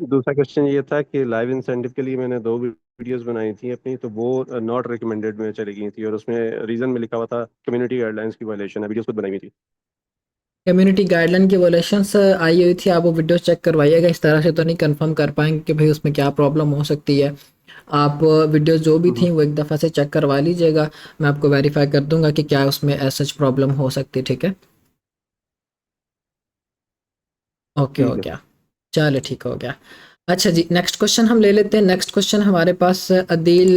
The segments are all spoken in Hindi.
दूसरा क्वेश्चन ये था कि लाइव इंसेंटिव के लिए मैंने दो वीडियोस बनाई थी अपनी, तो वो नॉट रिकमेंडेड में चली गई थी, और उसमें रीजन में लिखा हुआ था कम्युनिटी गाइडलाइंस की वायलेशन है। वीडियोस खुद बनाई हुई थी। कम्युनिटी गाइडलाइन की वोलेशंस आई हुई थी, आप वो वीडियो चेक करवाइएगा। इस तरह से तो नहीं कंफर्म कर पाएंगे कि भाई उसमें क्या प्रॉब्लम हो सकती है। आप वीडियोस जो भी हम्म। थी वो एक दफ़ा से चेक करवा लीजिएगा। मैं आपको वेरीफाई कर दूंगा कि क्या उसमें सच प्रॉब्लम हो सकती है, ठीक है। ओके हो ठीक है। गया। चलो ठीक हो गया। अच्छा जी, नेक्स्ट क्वेश्चन हम ले लेते हैं। नेक्स्ट क्वेश्चन हमारे पास अदील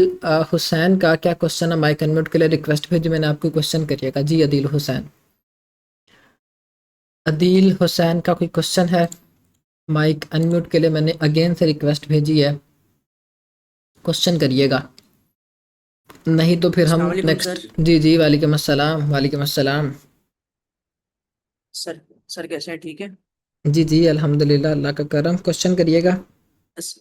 हुसैन का क्या क्वेश्चन है। माइक अनम्यूट के लिए रिक्वेस्ट भेजी मैंने आपको, क्वेश्चन करिएगा जी। अदील हुसैन, अदील हुसैन का कोई क्वेश्चन है? माइक अनम्यूट के लिए मैंने अगेन से रिक्वेस्ट भेजी है, क्वेश्चन करिएगा। नहीं तो फिर हम अस्सलाम वालेकुम नेक्स्ट। सर। जी जी, वालेकुम अस्सलाम, वालेकुम अस्सलाम। सर सर कैसे हैं, ठीक है? जी जी, अल्हम्दुलिल्लाह, अल्लाह का करम। क्वेश्चन करिएगा। स-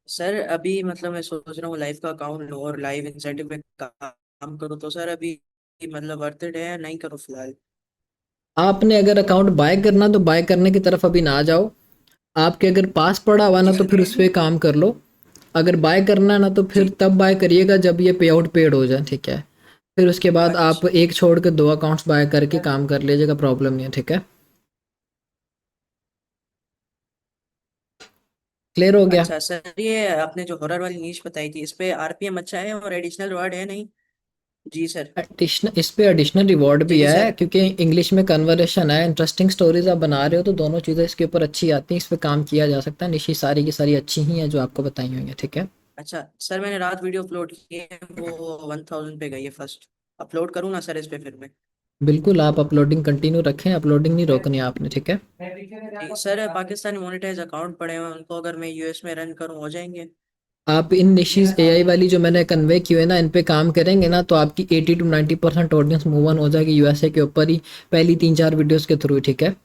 सर अभी मतलब मैं सोच रहा हूँ लाइव का अकाउंट लूँ और लाइव इंसेंटिव में काम करूँ, तो सर अभी मतलब वर्थ इट है या नहीं करूँ फिलहाल? आपने अगर अकाउंट बाय करना तो बाय करने की तरफ अभी ना जाओ। आपके अगर पास पड़ा हुआ ना जी तो सर। फिर उस पे काम कर लो। अगर बाय करना है ना तो फिर जी। तब बाय करिएगा जब ये पे आउट पेड हो जाए, ठीक है। फिर उसके बाद आप अच्छा। एक छोड़ के दो अकाउंट्स बाय करके काम कर लीजिएगा, प्रॉब्लम नहीं है, ठीक है। क्लियर हो गया। अच्छा सर, ये आपने जो हॉरर वाली नीश बताई थी, इस पे आरपीएम अच्छा है और एडिशनल रिवार्ड है नहीं? जी सर। एडिशनल, इस पे एडिशनल रिवॉर्ड भी जी है सर। क्योंकि इंग्लिश में कन्वर्सेशन है, इंटरेस्टिंग स्टोरीज आप बना रहे हो तो दोनों चीज़ें इसके ऊपर अच्छी आती हैं। इस पे काम किया जा सकता है। निशी सारी की सारी अच्छी ही हैं जो आपको बताई हुई हैं, ठीक है। अच्छा सर, मैंने रात वीडियो अपलोड की है, वो 1000 पे गई है फर्स्ट। अपलोड करूँ ना सर इस पे फिर मैं? बिल्कुल, आप अपलोडिंग कंटिन्यू रखें, अपलोडिंग नहीं रोकनी है आपने, ठीक है। ठीक सर, पाकिस्तानी मोनेटाइज अकाउंट पड़े हुए हैं, उनको अगर मैं यूएस में रन करूँ हो जाएंगे? आप इन निशीज एआई वाली जो मैंने कन्वे की है ना, इन पे काम करेंगे ना तो आपकी 80 to 90% ऑडियंस मूव ऑन हो जाएगी यूएसए के ऊपर ही, पहली 3 4 वीडियोस के थ्रू, ठीक है।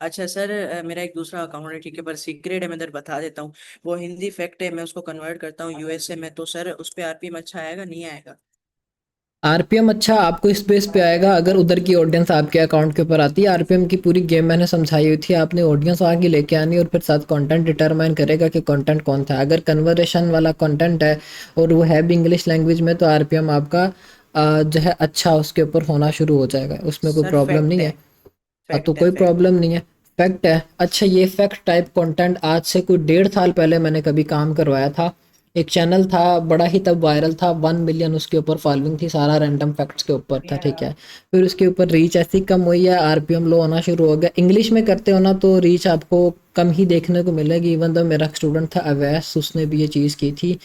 अच्छा सर, मेरा एक दूसरा अकाउंट है, ठीक है, पर सीक्रेट है, मैं इधर बता देता हूँ। वो हिंदी फैक्ट है, मैं उसको कन्वर्ट करता हूँ यूएसए में, तो सर उस पे आरपीएम अच्छा आएगा नहीं आएगा? आरपीएम अच्छा आपको इस बेस पे आएगा अगर उधर की ऑडियंस आपके अकाउंट के ऊपर आती है। आरपीएम की पूरी गेम मैंने समझाई हुई थी, आपने ऑडियंस आगे लेके आनी और फिर साथ कंटेंट डिटरमाइन करेगा कि कंटेंट कौन था। अगर कन्वर्सेशन वाला कंटेंट है और वो है भी इंग्लिश लैंग्वेज में तो आरपीएम आपका जो है अच्छा उसके ऊपर होना शुरू हो जाएगा, उसमें कोई सर प्रॉब्लम फैक्ट नहीं है। है। तो फैक्ट है कोई फैक्ट। प्रॉब्लम नहीं है। फैक्ट है, अच्छा ये फैक्ट टाइप कंटेंट आज से कोई 1.5 साल पहले मैंने कभी काम करवाया था। एक चैनल था, बड़ा ही तब वायरल था, 1 मिलियन उसके ऊपर फॉलोइंग थी, सारा रैंडम फैक्ट्स के ऊपर था, ठीक है। फिर उसके ऊपर रीच ऐसी कम हुई है, आरपीएम लो होना शुरू हो गया। इंग्लिश में करते हो ना तो रीच आपको कम ही देखने को मिलेगी। इवन तो मेरा स्टूडेंट था अवैस, उसने भी ये चीज़ की थी।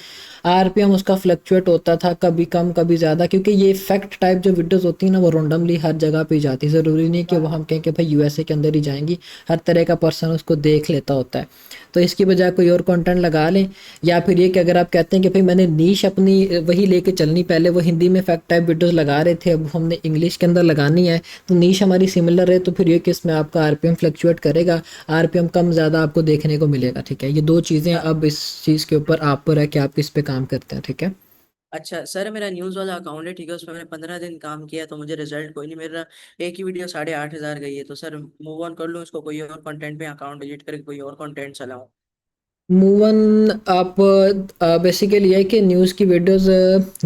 आरपीएम उसका फ्लक्चुएट होता था, कभी कम कभी ज़्यादा, क्योंकि ये फैक्ट टाइप जो वीडियोस होती है ना वो रैंडमली हर जगह पे जाती है। ज़रूरी नहीं कि वो हम कहें कि भाई यूएसए के अंदर ही जाएंगी, हर तरह का पर्सन उसको देख लेता होता है। तो इसकी बजाय कोई और कंटेंट लगा लें। या फिर ये कि अगर आप कहते हैं कि भाई मैंने नीश अपनी वही लेके चलनी, पहले वो हिंदी में फैक्ट टाइप वीडियोस लगा रहे थे, अब हमने इंग्लिश के अंदर लगानी है, तो नीश हमारी सिमिलर है, तो फिर ये कि इसमें आपका आरपीएम फ्लक्चुएट करेगा। आरपीएम कम ज़्यादा आपको देखने को मिलेगा, ठीक है। ये दो चीज़ें अब इस चीज़ के ऊपर आप पर है कि आप किस पे काम करते हैं, ठीक है। अच्छा सर, मेरा न्यूज़ वाला अकाउंट है, ठीक है, उसमें मैंने 15 दिन काम किया तो मुझे रिजल्ट कोई नहीं मिल रहा। एक ही वीडियो 8,500 गई है, तो सर मूव ऑन कर लूँ इसको, कोई और कंटेंट पे अकाउंट डिलीट करके कोई और कंटेंट चलाऊँ? मूवन आप बेसिकली है कि न्यूज़ की वीडियोस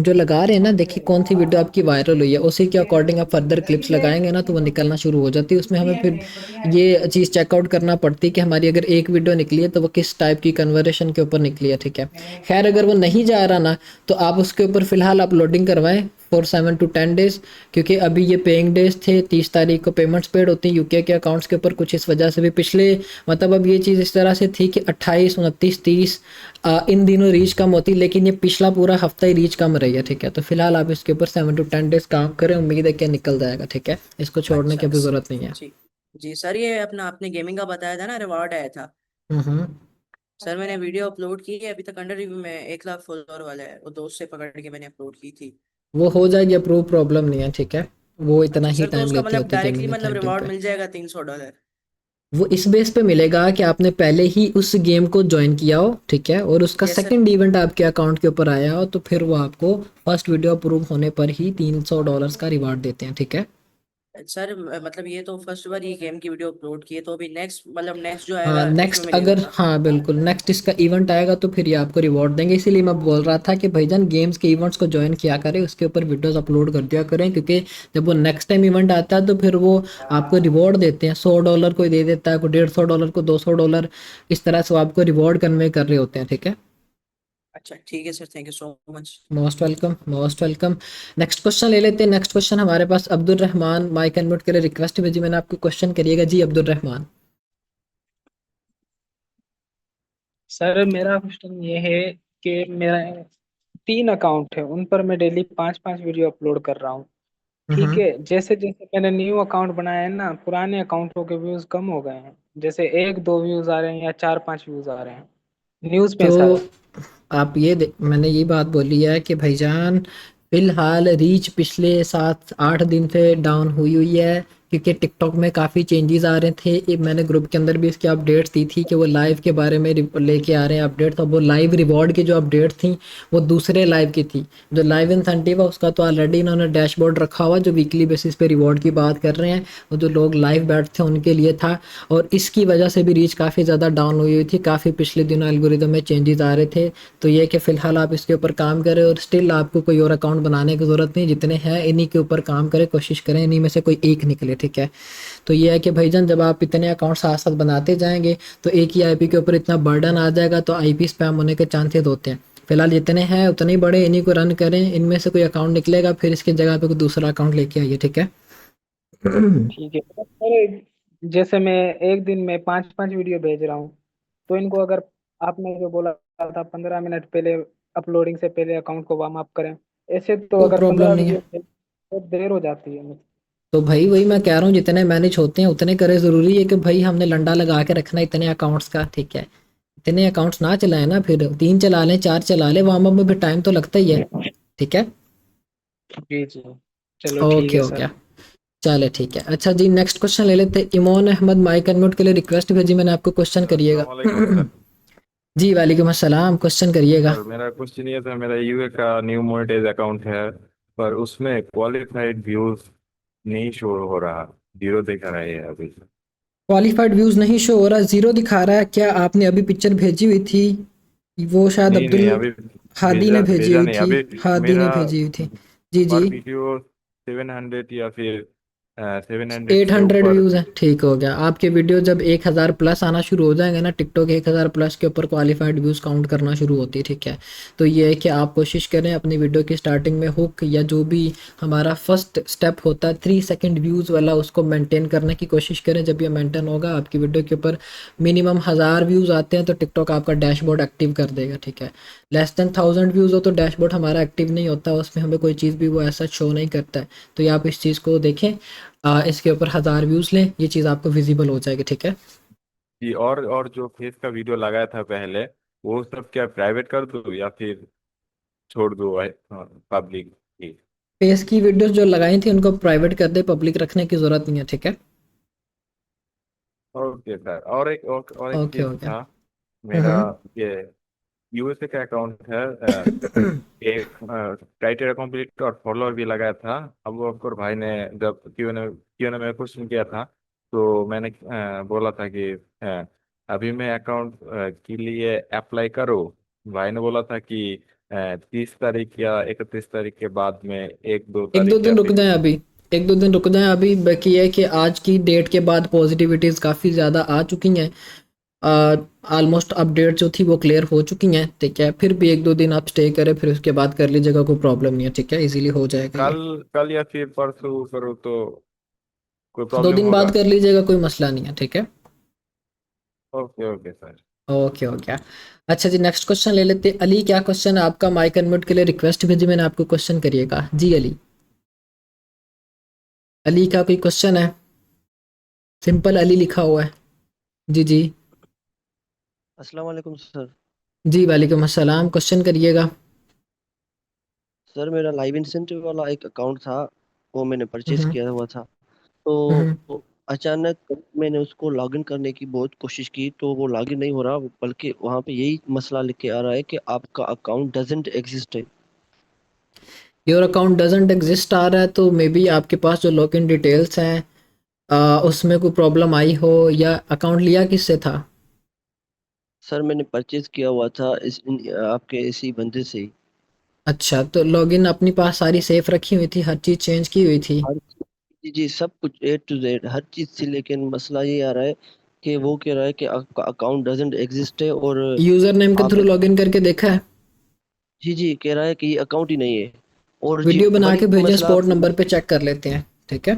जो लगा रहे हैं ना, देखिए कौन सी वीडियो आपकी वायरल हुई है उसी के अकॉर्डिंग आप फर्दर क्लिप्स लगाएंगे ना तो वो निकलना शुरू हो जाती है। उसमें हमें फिर ये चीज़ चेकआउट करना पड़ती है कि हमारी अगर एक वीडियो निकली है तो वो किस टाइप की कन्वर्सेशन के ऊपर निकली है, ठीक है। खैर अगर वो नहीं जा रहा ना तो आप उसके ऊपर फ़िलहाल अपलोडिंग करवाएं फॉर 7 to 10 डेज़, क्योंकि अभी ये पेइंग डेज थे, 30 तारीख को पेमेंट्स पेड होती हैं यूके के अकाउंट्स के ऊपर। कुछ इस वजह से भी पिछले, मतलब अब ये चीज़ इस तरह से थी कि 28 29 30 इन दिनों रीच कम होती, लेकिन ये पिछला पूरा हफ्ता ही रीच कम रही है, ठीक है। तो फिलहाल आप इसके ऊपर 7 to 10 डेज काम करें, उम्मीद है कि निकल जाएगा, ठीक है। इसको छोड़ने की अच्छा अभी ज़रूरत नहीं है। जी। जी सर, ये अपना आपने गेमिंग का बताया था ना, रिवॉर्ड आया था। हम्म। सर मैंने वीडियो अपलोड की है, अभी तक अंडर रिव्यू में 1 लाख फॉलोअर वाला है, वो दोस्त से पकड़ के मैंने अपलोड की थी। वो हो जाएगी अप्रूव, प्रॉब्लम नहीं है, ठीक है। वो इतना अच्छा ही सर, तो टाइम उसका लेती मतलब होती है डायरेक्टली गेमिंग मतलब अथॉरिटी रिवॉर्ड पे। मिल जाएगा $300? वो इस बेस पे मिलेगा कि आपने पहले ही उस गेम को ज्वाइन किया हो, ठीक है, और उसका यस सर। सेकंड इवेंट आपके अकाउंट के ऊपर आया हो, तो फिर वो आपको फर्स्ट वीडियो अप्रूव होने पर ही $300 का रिवार्ड देते हैं, ठीक है। सर मतलब ये तो फर्स्ट बार ये गेम की वीडियो अपलोड की है, तो अभी नेक्स्ट मतलब नेक्स्ट जो हाँ आएगा उसमें नेक्स्ट, मैं ले अगर लूंगा। हाँ बिल्कुल नेक्स्ट इसका इवेंट आएगा तो फिर ये आपको रिवॉर्ड देंगे, इसीलिए मैं बोल रहा था कि भाईजान गेम्स के इवेंट्स को ज्वाइन किया करें, उसके ऊपर वीडियोस अपलोड कर दिया करें, क्योंकि जब वो नेक्स्ट टाइम इवेंट आता है तो फिर वो आपको रिवॉर्ड देते हैं। $100 कोई दे देता है, कोई $150 को $200, इस तरह से वो आपको रिवॉर्ड कन्वे कर रहे होते हैं। ठीक है, अच्छा ठीक है sir, thank you so much. Most welcome, most welcome. Next question ले लेते हैं। नेक्स्ट क्वेश्चन हमारे पास अब्दुल रहमान, माइक अनम्यूट के लिए रिक्वेस्ट भेजी मैंने आपको, क्वेश्चन करिएगा जी अब्दुल रहमान। सर मेरा क्वेश्चन ये है कि मेरा 3 अकाउंट है, उन पर मैं डेली 5-5 वीडियो अपलोड कर रहा हूँ। ठीक हम्म। है, जैसे जैसे मैंने न्यू अकाउंट बनाया है ना, पुराने अकाउंटों के व्यूज कम हो गए हैं। जैसे 1-2 व्यूज आ रहे हैं या 4-5 व्यूज आ रहे हैं न्यूज में तो शायद। आप मैंने ये बात बोली है कि भाईजान फिलहाल रीच पिछले 7-8 दिन से डाउन हुई हुई है, क्योंकि टिकटॉक में काफ़ी चेंजेस आ रहे थे। मैंने ग्रुप के अंदर भी इसकी अपडेट्स दी थी कि वो लाइव के बारे में लेके आ रहे हैं अपडेट। तो वो लाइव रिवॉर्ड की जो अपडेट थी वो दूसरे लाइव की थी। जो लाइव इंसेंटिव है उसका तो ऑलरेडी इन्होंने डैशबोर्ड रखा हुआ, जो वीकली बेसिस पे रिवॉर्ड की बात कर रहे हैं वो जो लोग लाइव बैठते थे उनके लिए था। और इसकी वजह से भी रीच काफ़ी ज़्यादा डाउन हुई हुई थी, काफ़ी पिछले दिनों एल्गोरिदम में चेंजेस आ रहे थे। तो ये कि फ़िलहाल आप इसके ऊपर काम करें, और स्टिल आपको कोई और अकाउंट बनाने की ज़रूरत नहीं, जितने हैं इन्हीं के ऊपर काम करें, कोशिश करें इन्हीं में से कोई एक निकले। ठीक है, तो ये है कि भाईजान जब आप इतने अकाउंट साथ साथ बनाते जाएंगे तो एक ही आईपी के ऊपर इतना बर्डन आ जाएगा, तो आईपी स्पैम होने के चांसेस होते हैं। फिलहाल जितने हैं उतने ही बड़े, इन्हीं को रन करें, इनमें से कोई अकाउंट निकलेगा फिर इसकी जगह पे कोई दूसरा अकाउंट लेके आइए। ठीक है। ठीक है सर, जैसे मैं एक दिन में 5-5 वीडियो भेज रहा हूँ, तो इनको अगर आपने जो बोला था 15 मिनट पहले अपलोडिंग से पहले अकाउंट को वार्म अप करें, ऐसे तो कोई अगर प्रॉब्लम 15 नहीं वीडियो है। बहुत देर हो जाती है। तो भाई वही मैं कह रहा हूँ, जितने मैनेज होते हैं उतने करे, ज़रूरी है कि भाई हमने लंडा लगा के रखना है इतने अकाउंट्स का। ठीक है, इतने अकाउंट्स ना चलाएं ना, फिर 3 चला लें 4 चला लें, वार्म अप में फिर टाइम तो लगता ही है। ठीक है, जी जी, चलो ठीक ओके है ओके, सर। चले ठीक है। अच्छा जी नेक्स्ट क्वेश्चन ले लेते हैं। इमोन अहमद, माइक अनम्यूट के लिए रिक्वेस्ट भेजी मैंने आपको, क्वेश्चन करिएगा। अस्सलाम वालेकुम सर। जी वालेकुम अस्सलाम, क्वेश्चन करिएगा। सर मेरा क्वेश्चन ये था, मेरा यूए का न्यू मोनेटाइज अकाउंट है, पर उसमें क्वालिफाइड व्यूज नहीं शो हो रहा, जीरो दिखा रहा है अभी। क्वालिफाइड व्यूज नहीं शो हो रहा, जीरो दिखा रहा है। क्या आपने अभी पिक्चर भेजी हुई थी? वो शायद नहीं नहीं, अब्दुल अभी हादी ने भेजी भेजा हुई नहीं थी। अभी। हादी मेरा ने भेजी हुई थी। जी जी, पर वीडियो 700 या फिर 700 एट से हंड्रेड ऊपर। व्यूज़ हैं। ठीक हो गया, आपके वीडियो जब 1000 प्लस आना शुरू हो जाएंगे ना, टिकटॉक 1000 प्लस के ऊपर क्वालिफाइड व्यूज़ काउंट करना शुरू होती है। ठीक है, तो ये है कि आप कोशिश करें अपनी वीडियो की स्टार्टिंग में हुक या जो भी हमारा फर्स्ट स्टेप होता है 3 सेकंड व्यूज़ वाला, उसको मेंटेन करने की कोशिश करें। जब ये मेंटेन होगा आपकी वीडियो के ऊपर मिनिमम 1000 व्यूज़ आते हैं तो टिकटॉक आपका डैशबोर्ड एक्टिव कर देगा। ठीक है, लेस देन 1000 व्यूज़ हो तो डैशबोर्ड हमारा एक्टिव नहीं होता, उसमें हमें कोई चीज़ भी वो ऐसा शो नहीं करता है। तो ये आप इस चीज़ को देखें। इसके ऊपर 1000 व्यूज़ लें, ये चीज़ आपको विजिबल हो जाएगी। ठीक है, जी, और जो फेस का वीडियो लगाया था पहले, वो सब क्या प्राइवेट कर दूँ या फिर छोड़ दूँ पब्लिक? फेस की वीडियोस जो लगाई थी उनको प्राइवेट कर दे, पब्लिक रखने की ज़रूरत नहीं है। ठीक है, ओके सर, और एक ओके चीज ओके। था। मेरा ये यूएसए का अकाउंट है। एक क्राइटेरिया कंप्लीट और फॉलोअर भी लगाया था। अब वो अक्कर भाई ने जब क्यों ने मैं क्वेश्चन किया था, तो मैंने बोला था कि अभी मैं अकाउंट के लिए अप्लाई करूँ। भाई ने बोला था कि 30 तारीख या 31 तारीख के बाद में, एक दो एक दो तारीख या दिन रुक फिर। जाएं अभी, एक दो दिन रुक जाएं अभी। बाकी है कि आज की डेट के बाद पॉजिटिविटीज़ काफ़ी ज़्यादा आ चुकी हैं। ऑलमोस्ट अपडेट जो थी वो क्लियर हो चुकी हैं। ठीक है, फिर भी एक दो दिन आप स्टे करें, फिर उसके बाद कर लीजिएगा, कोई प्रॉब्लम नहीं है। ठीक है, इजीली हो जाएगा कल ये। कल या फिर परसों करो तो कोई दो प्रॉब्लम दिन बाद होगा? कर लीजिएगा, कोई मसला नहीं है। ठीक है, ओके ओके सर। ओके हो गया। अच्छा जी नेक्स्ट क्वेश्चन ले लेते हैं। अली, क्या क्वेश्चन है आपका? माइक अनम्यूट के लिए रिक्वेस्ट भेजी मैंने आपको, क्वेश्चन करिएगा जी अली। अली का कोई क्वेश्चन है? सिंपल अली लिखा हुआ है। जी जी, अस्सलाम वालेकुम सर। जी वालेकुम अस्सलाम, क्वेश्चन करिएगा। सर मेरा लाइव इंसेंटिव वाला एक अकाउंट था, वो मैंने परचेज हम्म किया हुआ था। हम्म। तो अचानक मैंने उसको लॉगिन करने की बहुत कोशिश की, तो वो लॉगिन नहीं हो रहा, बल्कि वहाँ पे यही मसला लिख के आ रहा है कि आपका अकाउंट डजंट एग्जिस्ट है। योर अकाउंट डजंट एग्जिस्ट आ रहा है तो मे बी आपके पास जो लॉगिन डिटेल्स हैं उसमें कोई प्रॉब्लम आई हो, या अकाउंट लिया किससे था? सर मैंने परचेज किया हुआ था आपके इसी बंदे से ही। अच्छा, तो लॉगिन अपनी पास सारी सेफ रखी हुई थी, हर चीज़ चेंज की हुई थी? हर जी जी, सब कुछ A to Z हर चीज थी, लेकिन मसला ये आ रहा है कि वो कह रहा है कि आपका अकाउंट डजंट एग्जिस्ट है, और यूज़र नेम के आप थ्रू लॉगिन करके देखा है? जी जी कह रहा है कि ये अकाउंट ही नहीं है। और जी वीडियो बना बड़ी के भेजें, मसला, स्पॉट नंबर पे चेक कर लेते हैं, ठीक है?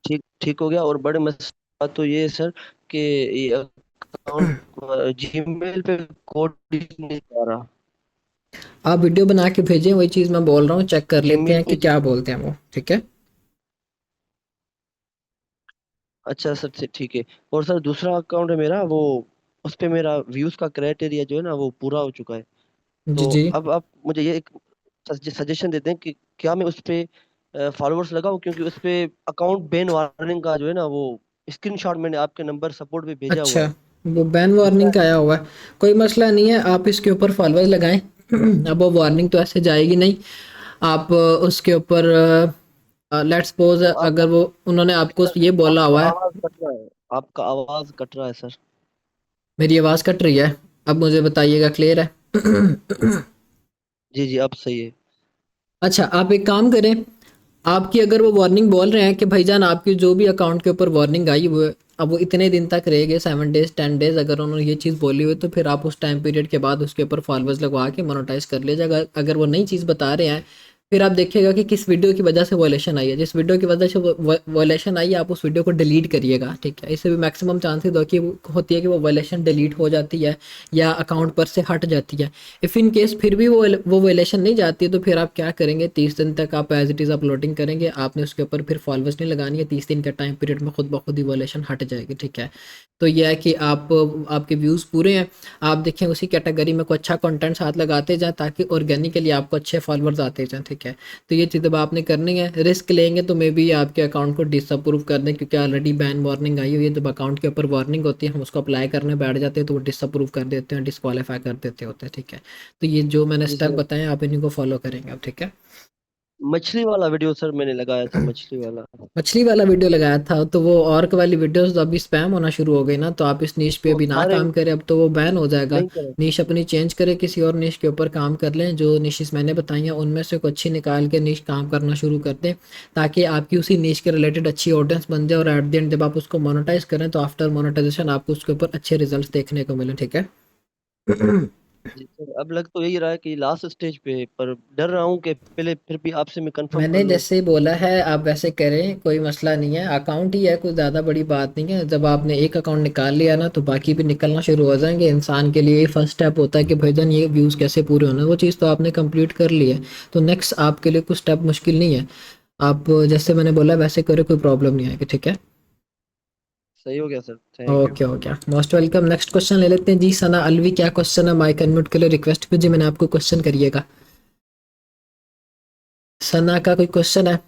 ठीक ठीक हो गया। और बड़े मसला तो ये है सर कि ये अकाउंट जीमेल पे कोड ही नहीं आ रहा। आप वीडियो बना के भेजें, वही चीज़ मैं बोल रहा हूँ, चेक कर लेते जीमेल हैं कि पे क्या बोलते हैं वो, ठीक है? अच्छा सर ठीक है। और सर दूसरा अकाउंट है मेरा, वो उस पे मेरा व्यूज का क्राइटेरिया जो है ना वो पूरा हो चुका है। जी तो जी। अब आप मुझे ये एक सजेशन देते हैं कि क्या मैं उस पे फॉलोअर्स लगाऊं, क्योंकि उस पे अकाउंट बैन वार्निंग का जो है ना वो स्क्रीनशॉट मैंने आपके नंबर सपोर्ट पे भेजा हुआ अच्छा, है। वो बैन तो क्या वार्निंग का आया हुआ है। कोई मसला नहीं है, आप इसके ऊपर फॉलोअर्स लगाएं। अब वो वार्निंग तो ऐसे जाएगी नहीं। आप उसके ऊपर लेट्स सपोज तो अगर वो उन्होंने आपको ये बोला आपका हुआ है। आवाज कट रहा है, आपका आवाज कट रहा है सर। मेरी आवाज़ कट रही है? अब मुझे बताइएगा, क्लियर है? जी जी अब सही है। अच्छा, आप एक काम करें। आपकी अगर वो वार्निंग बोल रहे हैं कि भाईजान आपकी जो भी अकाउंट के ऊपर वार्निंग आई वो अब वो इतने दिन तक रहेगी, 7 डेज 10 डेज, अगर उन्होंने ये चीज़ बोली हुई तो फिर आप उस टाइम पीरियड के बाद उसके ऊपर फॉलोअर्स लगवा के मोनेटाइज कर लीजिएगा। अगर वो नई चीज़ बता रहे हैं, फिर आप देखिएगा कि किस वीडियो की वजह से वॉयलेशन आई है। जिस वीडियो की वजह से वॉयलेशन आई है, आप उस वीडियो को डिलीट करिएगा, ठीक है? इससे भी मैक्सिमम चांसेस होती है कि वो वॉयलेशन डिलीट हो जाती है या अकाउंट पर से हट जाती है। इफ़ इन केस फिर भी वो वॉयलेशन नहीं जाती है तो फिर आप क्या करेंगे, 30 दिन तक आप एज इट इज़ अपलोडिंग करेंगे। आपने उसके ऊपर फिर फॉलोअर्स नहीं लगानी है, 30 दिन का टाइम पीरियड में खुद ब खुद ही वॉयलेशन हट जाएगी, ठीक है? तो यह है कि आप आपके व्यूज़ पूरे हैं, आप देखें उसी कैटेगरी में कोई अच्छा कंटेंट साथ लगाते जाएं ताकि ऑर्गेनिकली आपको अच्छे फॉलोअर्स आते जाएं, ठीक है? तो ये चीज़ अब आपने करनी है। रिस्क लेंगे तो मे बी आपके अकाउंट को डिसअप्रूव कर दें, क्योंकि ऑलरेडी बैन वार्निंग आई हुई है। जब अकाउंट के ऊपर वार्निंग होती है, हम उसको अप्लाई करने बैठ जाते हैं तो वो डिसअप्रूव कर देते हैं, डिस्क्वालीफाई कर देते होते हैं, ठीक है? तो ये जो मैंने जी स्टेप सर, बताए आप इन्हीं को फॉलो करेंगे अब, ठीक है? मछली वाला वीडियो सर मैंने लगाया था, मछली वाला। मछली वाला वीडियो लगाया था तो वो ऑर्क वाली वीडियोस तो अभी स्पैम होना शुरू हो गई ना, तो आप इस नीश पे तो अभी ना सारे काम करें, अब तो वो बैन हो जाएगा। नहीं करें। नीश अपनी चेंज करें, किसी और नीश के ऊपर काम कर लें। जो निशेस मैंने बताई हैं उनमें से कोई अच्छी निकाल के नीश काम करना शुरू कर दें, ताकि आपकी उसी नीश के रिलेटेड अच्छी ऑडियंस बन जाए, और एट द एंड जब आप उसको मोनेटाइज करें तो आफ्टर मोनेटाइजेशन आपको उसके ऊपर अच्छे रिजल्ट देखने को मिले, ठीक है? जी सर, अब लग तो यही रहा है कि लास्ट स्टेज पे, पर डर रहा हूँ कि पहले फिर भी आपसे मैं कंफर्म कर मैंने लूँ। जैसे बोला है आप वैसे करें, कोई मसला नहीं है। अकाउंट ही है, कोई ज़्यादा बड़ी बात नहीं है। जब आपने एक अकाउंट निकाल लिया ना तो बाकी भी निकलना शुरू हो जाएंगे। इंसान के लिए फर्स्ट स्टेप होता है कि भाईजान ये व्यूज़ कैसे पूरे होने, वो चीज़ तो आपने कंप्लीट कर ली है। तो नेक्स्ट आपके लिए कुछ स्टेप मुश्किल नहीं है। आप जैसे मैंने बोला वैसे करें, कोई प्रॉब्लम नहीं आएगी, ठीक है? सही हो गया सर, थैंक यू। ओके हो गया, मोस्ट वेलकम। नेक्स्ट क्वेश्चन ले लेते हैं जी। सना अलवी, क्या क्वेश्चन है? माइक अनम्यूट के लिए रिक्वेस्ट भेजी मैंने आपको, क्वेश्चन करिएगा। सना का कोई क्वेश्चन है?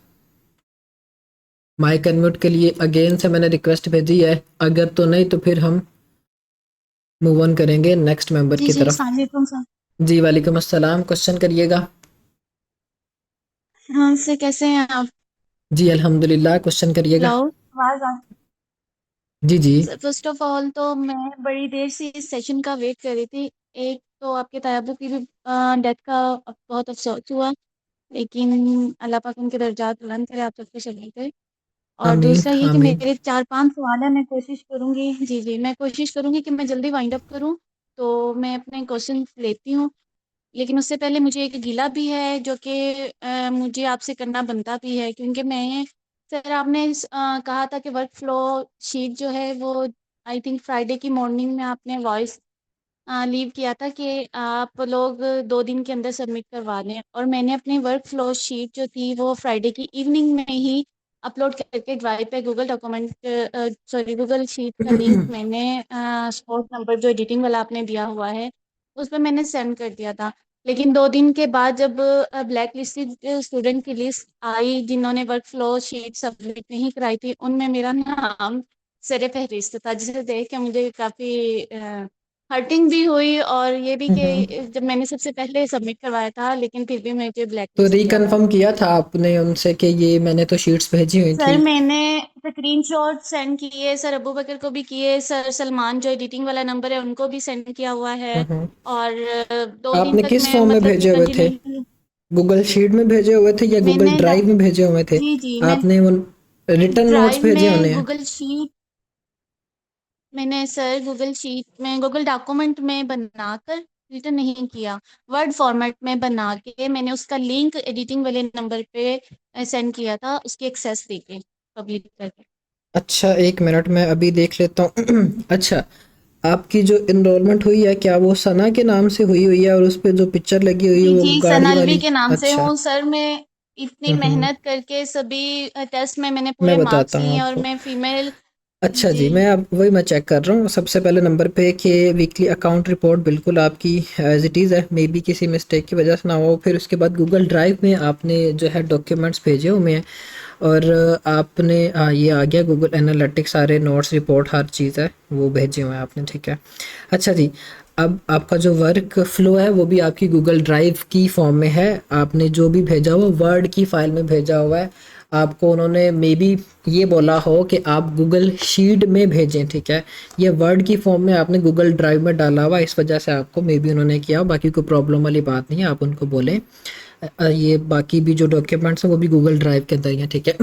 माइक अनम्यूट के लिए अगेन से मैंने रिक्वेस्ट भेजी है, अगर तो नहीं तो फिर हम मूव ऑन करेंगे नेक्स्ट मेंबर जी की जी, तरफ। अस्सलाम वालेकुम सर। जी वालेकुम अस्सलाम, क्वेश्चन करिएगा। हाँ सर, कैसे हैं आप? जी अल्हम्दुलिल्लाह, क्वेश्चन करिएगा। हेलो, आवाज आ। जी जी। सर फर्स्ट ऑफ ऑल तो मैं बड़ी देर से इस सेशन का वेट कर रही थी। एक तो आपके तायाबू की भी डेथ का बहुत अफसोस हुआ, लेकिन अल्लाह पाक उनके दर्जात बुलंद करे, आप सबके शहीद थे। और आमीन दूसरा ये कि आमीन। मेरे 4-5 सवाल हैं, मैं कोशिश करूंगी, जी जी, मैं कोशिश करूंगी कि मैं जल्दी वाइंड अप करूं। तो मैं अपने क्वेश्चन लेती हूँ, लेकिन उससे पहले मुझे एक गिला भी है जो कि मुझे आपसे करना बनता भी है, क्योंकि मैं, सर आपने कहा था कि वर्क फ्लो शीट जो है वो आई थिंक फ्राइडे की मॉर्निंग में आपने वॉइस लीव किया था कि आप लोग 2 दिन के अंदर सबमिट करवा दें, और मैंने अपनी वर्क फ्लो शीट जो थी वो फ्राइडे की इवनिंग में ही अपलोड करके ड्राइव पे Google document, sorry Google sheet का लिंक मैंने स्पॉट नंबर जो एडिटिंग वाला आपने दिया हुआ है उस पर मैंने सेंड कर दिया था। लेकिन 2 दिन के बाद जब ब्लैक लिस्टेड स्टूडेंट की लिस्ट आई जिन्होंने वर्क फ्लो शीट सबमिट नहीं कराई थी, उनमें मेरा नाम सर फहरिस्त था, जिसे देख के मुझे काफ़ी हर्टिंग भी हुई और ये भी हम्म। कि जब मैंने सबसे पहले सबमिट करवाया था लेकिन फिर भी मुझे ब्लैक तो लिस्ट किया गया। रिकन्फर्म किया था आपने उनसे कि ये मैंने तो शीट्स भेजी हुई सर थी? मैंने स्क्रीनशॉट सेंड किए, सर अबू बकर को भी किए, सर सलमान जो एडिटिंग वाला नंबर है उनको भी सेंड किया हुआ है। हम्म। और 2 दिन आपने तक किस मैं फॉर्म में मतलब कि भेजे हुए थे? कंटिन्यूसली गूगल शीट में भेजे हुए थे या गूगल मैंने ड्राइव में भेजे हुए थे? जी जी मैं आपने वो रिटर्न नोट्स ड्राइव भेजे होने में हैं? गूगल शीट मैंने सर गूगल शीट में गूगल डॉक्यूमेंट में बनाकर रिटर्न नहीं किया, वर्ड फॉर्मेट में बना के मैंने उसका लिंक एडिटिंग वाले नंबर पे सेंड किया था, उसकी एक्सेस देके पब्लिक करके। अच्छा, एक मिनट मैं अभी देख लेता हूँ। अच्छा, आपकी जो इनरोलमेंट हुई है क्या वो सना के नाम से हुई है और उस पे जो पिक्चर लगी हुई है जी वो जी गाड़ी सनालवी वाली? के नाम से अच्छा। हूँ सर। मैं इतनी हम्म। मेहनत करके सभी टेस्ट में मैंने मैं पूरे बताता मार्क्स हूँ लिए और आपको। मैं फीमेल। अच्छा जी जी, मैं अब वही मैं चेक कर रहा हूँ सबसे पहले नंबर पे कि वीकली अकाउंट रिपोर्ट बिल्कुल आपकी एज इट इज़ है, मे बी किसी मिस्टेक की वजह से ना हो। फिर उसके बाद गूगल ड्राइव में आपने जो है डॉक्यूमेंट्स भेजे हुए हैं और आपने ये आ गया गूगल एनालिटिक्स, सारे नोट्स रिपोर्ट हर चीज़ है वो भेजे हुए हैं आपने, ठीक है। अच्छा जी, अब आपका जो वर्क फ्लो है वो भी आपकी गूगल ड्राइव की फॉर्म में है। आपने जो भी भेजा हुआ वर्ड की फ़ाइल में भेजा हुआ है। आपको उन्होंने मे बी ये बोला हो कि आप गूगल शीट में भेजें, ठीक है। ये वर्ड की फॉर्म में आपने गूगल ड्राइव में डाला हुआ, इस वजह से आपको मे बी उन्होंने किया हो। बाकी कोई प्रॉब्लम वाली बात नहीं है, आप उनको बोलें ये बाकी भी जो डॉक्यूमेंट्स हैं वो भी गूगल ड्राइव के अंदर ही हैं, ठीक है।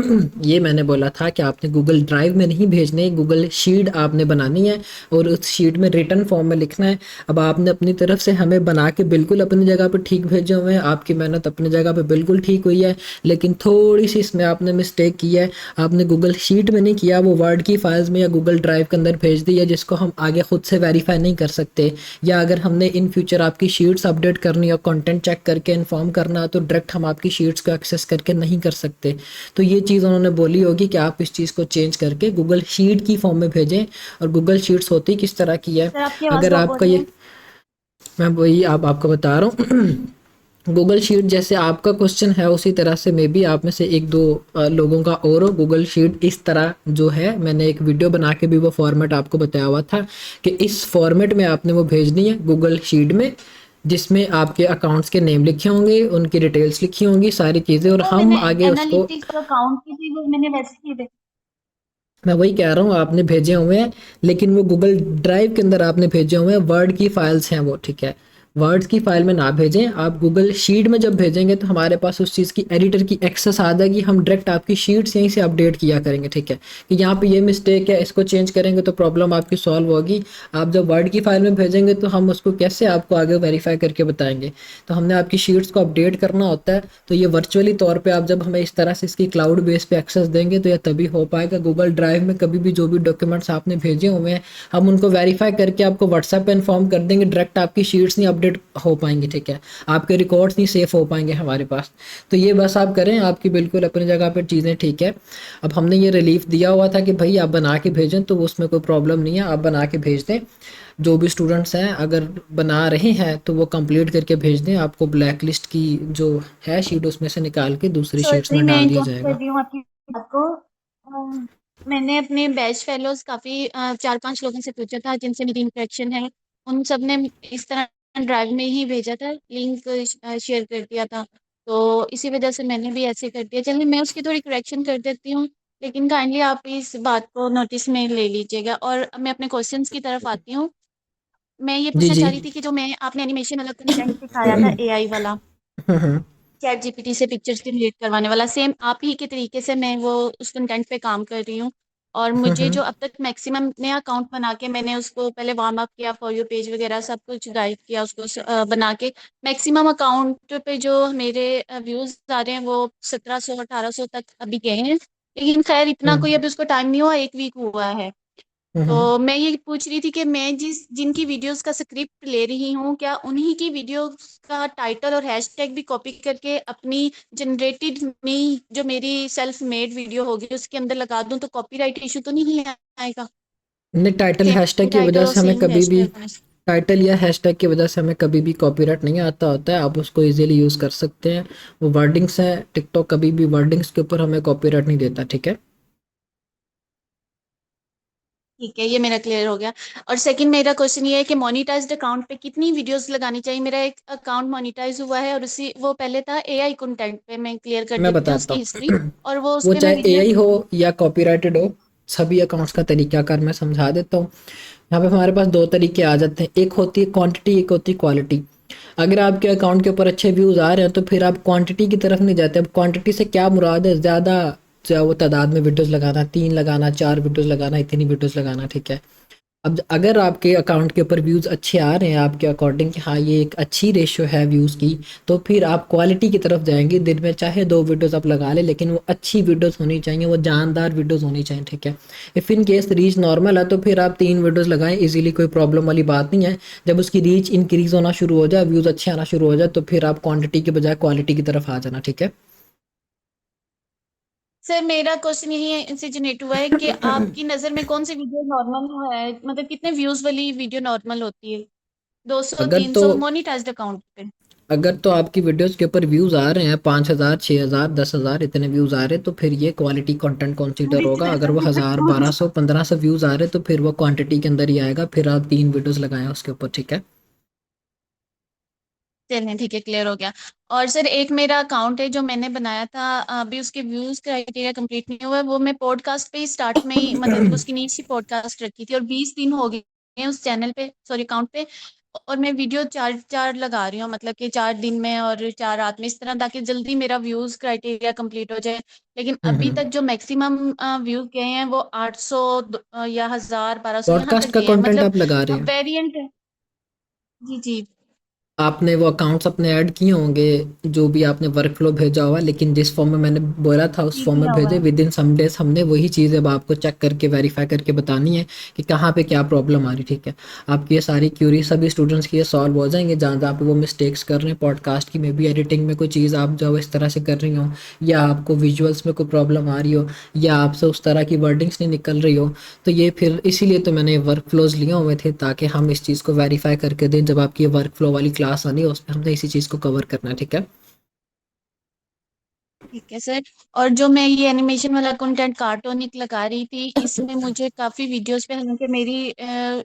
ये मैंने बोला था कि आपने गूगल ड्राइव में नहीं भेजने, गूगल शीट आपने बनानी है और उस शीट में रिटन फॉर्म में लिखना है। अब आपने अपनी तरफ से हमें बना के बिल्कुल अपनी जगह पे ठीक भेजे हुए हैं, आपकी मेहनत अपनी जगह पे बिल्कुल ठीक हुई है, लेकिन थोड़ी सी इसमें आपने मिस्टेक की है। आपने गूगल शीट में नहीं किया, वो वर्ड की फाइल्स में या गूगल ड्राइव के अंदर भेज दी है, जिसको हम आगे खुद से वेरीफाई नहीं कर सकते। या अगर हमने इन फ्यूचर आपकी शीट्स अपडेट करनी और कंटेंट चेक करके इन्फॉर्म करना तो डायरेक्ट हम आपकी शीट्स को एक्सेस करके नहीं कर सकते। तो ये चीज़ उन्होंने बोली होगी कि आप इस चीज़ को चेंज करके गूगल शीट की फॉर्म में भेजें। और गूगल शीट्स होती किस तरह की है, सर आपकी आवाज़ अगर ड्रॉप हो आपका रही ये है। मैं वही आप आपको बता रहा हूँ। गूगल शीट जैसे आपका क्वेश्चन है उसी तरह से मे बी आप में से एक दो लोगों का और हो। गूगल शीट इस तरह जो है, मैंने एक वीडियो बना के भी वो फॉर्मेट आपको बताया हुआ था कि इस फॉर्मेट में आपने वो भेजनी है गूगल शीट में, जिसमें आपके अकाउंट्स के नेम लिखे होंगे, उनकी डिटेल्स लिखी होंगी, सारी चीज़ें, और वो हम मैंने आगे उसको। एनालिटिक्स अकाउंट की थी, वो मैंने वैसे ही देखी। मैं वही कह रहा हूँ आपने भेजे हुए हैं, लेकिन वो गूगल ड्राइव के अंदर आपने भेजे हुए हैं, वर्ड की फाइल्स हैं वो, ठीक है। वर्ड्स की फाइल में ना भेजें, आप गूगल शीट में जब भेजेंगे तो हमारे पास उस चीज़ की एडिटर की एक्सेस आ जाएगी, हम डायरेक्ट आपकी शीट्स यहीं से अपडेट किया करेंगे, ठीक है। कि यहाँ पे ये मिस्टेक है, इसको चेंज करेंगे तो प्रॉब्लम आपकी सॉल्व होगी। आप जब वर्ड की फाइल में भेजेंगे तो हम उसको कैसे आपको आगे वेरीफाई करके बताएंगे। तो हमने आपकी शीट्स को अपडेट करना होता है, तो ये वर्चुअली तौर पे आप जब हमें इस तरह से इसकी क्लाउड बेस पे एक्सेस देंगे तो यह तभी हो पाएगा। गूगल ड्राइव में कभी भी जो भी डॉक्यूमेंट्स आपने भेजे हुए हैं हम उनको वेरीफाई करके आपको व्हाट्सएप पे इन्फॉर्म कर देंगे, डायरेक्ट आपकी शीट्स नहीं अपडेट हो पाएंगी, ठीक है। आपके रिकॉर्ड्स नहीं सेफ हो पाएंगे हमारे पास। तो ये बस आप करें, आपकी बिल्कुल अपनी जगह पर चीज़ें ठीक है। अब हमने ये रिलीफ दिया हुआ था कि भाई आप बना के भेजें, तो उसमें कोई प्रॉब्लम नहीं है, आप बना के भेज दें। जो भी स्टूडेंट्स हैं अगर बना रहे हैं तो वो कंप्लीट करके भेज दें, आपको ब्लैक लिस्ट की जो है शीट उसमें से निकाल के दूसरी शीट्स सॉरी में मैं डाल दिया इंटरप्ट कर जाएगा। रही हूँ आपकी बात को। मैंने अपने बैच फेलोज काफ़ी 4-5 लोगों से पूछा था जिनसे मेरी इंटरेक्शन है, उन सब ने इस तरह ड्राइव में ही भेजा था, लिंक शेयर कर दिया था। तो इसी वजह से मैंने भी ऐसे कर दिया। चलिए मैं उसकी थोड़ी करेक्शन कर देती हूँ, लेकिन काइंडली आप इस बात को नोटिस में ले लीजिएगा। और अब मैं अपने क्वेश्चंस की तरफ आती हूँ। मैं ये जी पूछना जी। चाह रही थी कि जो मैं आपने एनिमेशन वाला कंटेंट दिखाया था एआई वाला, हम्म। चैट जीपीटी से पिक्चर्स जनरेट करवाने वाला, सेम आप ही के तरीके से मैं वो उस कंटेंट पे काम कर रही हूँ। और मुझे जो अब तक मैक्सिमम नया अकाउंट बना के मैंने उसको पहले वार्म अप किया, फॉर यू पेज वगैरह सब कुछ गाइड किया उसको बना के मैक्सिमम अकाउंट पे जो मेरे व्यूज आ रहे हैं वो 1700-1800 तक अभी गए हैं। लेकिन खैर इतना कोई अभी उसको टाइम नहीं हुआ, 1 वीक हुआ है। तो हम्म। मैं ये पूछ रही थी कि मैं जिनकी वीडियोस का स्क्रिप्ट ले रही हूँ, क्या उन्हीं की वीडियोस का टाइटल और हैशटैग भी कॉपी करके अपनी जनरेटेड में जो मेरी सेल्फ मेड वीडियो होगी उसके अंदर लगा दूँ तो कॉपीराइट इशू तो नहीं आएगा? नहीं, टाइटल हैशटैग सेम की वजह टाइटल और से हमें सेम कभी भी हैशटैग। टाइटल या हैशटैग की वजह से हमें कभी भी कॉपीराइट नहीं आता होता है, आप उसको इजीली यूज़ कर सकते हैं। वो वर्डिंग्स हैं, टिकटॉक कभी भी वर्डिंग्स के ऊपर हमें कॉपीराइट नहीं देता, ठीक है। ठीक है, ये मेरा क्लियर हो गया। और सेकंड मेरा क्वेश्चन ये है कि मोनेटाइज्ड अकाउंट पे कितनी वीडियोस लगानी चाहिए? मेरा एक अकाउंट मोनेटाइज हुआ है और उसी वो पहले था एआई कंटेंट पे, मैं क्लियर कर मैं देती हूँ बताता उसकी हिस्ट्री। हूँ। और वो उस वो पे मैं चाहे वीडियो। एआई हो या कॉपीराइटेड हो, सभी अकाउंट्स का तरीकाकार मैं समझा देता हूँ। यहाँ पे हमारे पास दो तरीके आ जाते हैं, एक होती है क्वांटिटी, एक होती है क्वालिटी। अगर आपके अकाउंट के ऊपर अच्छे व्यूज़ आ रहे हैं तो फिर आप क्वांटिटी की तरफ नहीं जाते। अब क्वांटिटी से क्या मुराद है? ज़्यादा जो वो तादाद में वीडियोस लगाना, 3 लगाना, 4 वीडियोस लगाना, इतनी वीडियोस लगाना, ठीक है। अब अगर आपके अकाउंट के ऊपर व्यूज़ अच्छे आ रहे हैं आपके अकॉर्डिंग कि हाँ ये एक अच्छी रेशियो है व्यूज़ की, तो फिर आप क्वालिटी की तरफ जाएंगे। दिन में चाहे 2 वीडियोस आप लगा लें, लेकिन वो अच्छी वीडियोस होनी चाहिए, वो जानदार वीडियोस होनी चाहिए, ठीक है। If in case reach normal है तो फिर आप 3 वीडियोस लगाएं इजीली, कोई प्रॉब्लम वाली बात नहीं है। जब उसकी रीच इंक्रीज़ होना शुरू हो जाए, व्यूज़ अच्छे आना शुरू हो जाए, तो फिर आप क्वांटिटी के बजाय क्वालिटी की तरफ आ जाना, ठीक है। सर मेरा क्वेश्चन यही से जनरेट हुआ है कि आपकी नज़र में कौन सी वीडियो नॉर्मल है, मतलब कितने व्यूज वाली वीडियो नॉर्मल होती है? 200, अगर तो 300 मोनेटाइज्ड अकाउंट पे? अगर तो आपकी वीडियोस के ऊपर व्यूज़ आ रहे हैं 5,000, 6,000, 10,000 इतने व्यूज़ आ रहे हैं, तो फिर ये क्वालिटी कंटेंट कंसीडर होगा। अगर वो 1,000, 1,200, 1,500 व्यूज़ आ रहे हैं तो फिर वो क्वांटिटी के अंदर ही आएगा। फिर आप 3 वीडियोस लगाएं उसके ऊपर, ठीक है। चलें ठीक है, क्लियर हो गया। और सर एक मेरा अकाउंट है जो मैंने बनाया था, अभी उसके व्यूज क्राइटेरिया कंप्लीट नहीं हुआ है। वो मैं पॉडकास्ट पे ही स्टार्ट में ही, मतलब उसकी नीच ही पॉडकास्ट रखी थी, और 20 दिन हो गए हैं उस चैनल पे, सॉरी अकाउंट पे। और मैं वीडियो चार चार लगा रही हूँ, मतलब कि 4 दिन में और 4 रात में, इस तरह, ताकि जल्दी मेरा व्यूज क्राइटेरिया कंप्लीट हो जाए। लेकिन अभी तक जो मैक्सिमम व्यूज गए हैं वो 800 या 1000, 1200 यहाँ पॉडकास्ट तक का गए हैं, कंटेंट मतलब आप लगा रहे हैं, वेरिएंट है। जी जी। आपने वो अकाउंट्स अपने ऐड किए होंगे जो भी आपने वर्क फ्लो भेजा हुआ, लेकिन जिस फॉर्म में मैंने बोला था उस जी फॉर्म में किया हुआ भेजे। है। विद इन सम डेज हमने वही चीज़ अब आपको चेक करके वेरीफाई करके बतानी है कि कहाँ पे क्या प्रॉब्लम आ रही, ठीक है। आपकी ये सारी क्यूरी सभी स्टूडेंट्स की ये सॉल्व हो जाएंगे जहाँ जहाँ पे वो मिस्टेक्स कर रहे हैं पॉडकास्ट की, मे बी एडिटिंग में कोई चीज़ आप जो इस तरह से कर रही हो, या आपको विजुअल्स में कोई प्रॉब्लम आ रही हो, या आपसे उस तरह की वर्डिंग्स नहीं निकल रही हो। तो ये फिर इसीलिए तो मैंने वर्क फ्लोज लिए हुए थे, ताकि हम इस चीज़ को वेरीफाई करके दें। जब आपकी ये वर्क फ्लो वाली क्लास आनी है उसमें हमने इसी चीज़ को कवर करना है, ठीक है। ठीक है सर। और जो मैं ये एनिमेशन वाला कंटेंट कार्टूनिक लगा रही थी, इसमें मुझे काफी वीडियोस पे, हालांकि मेरी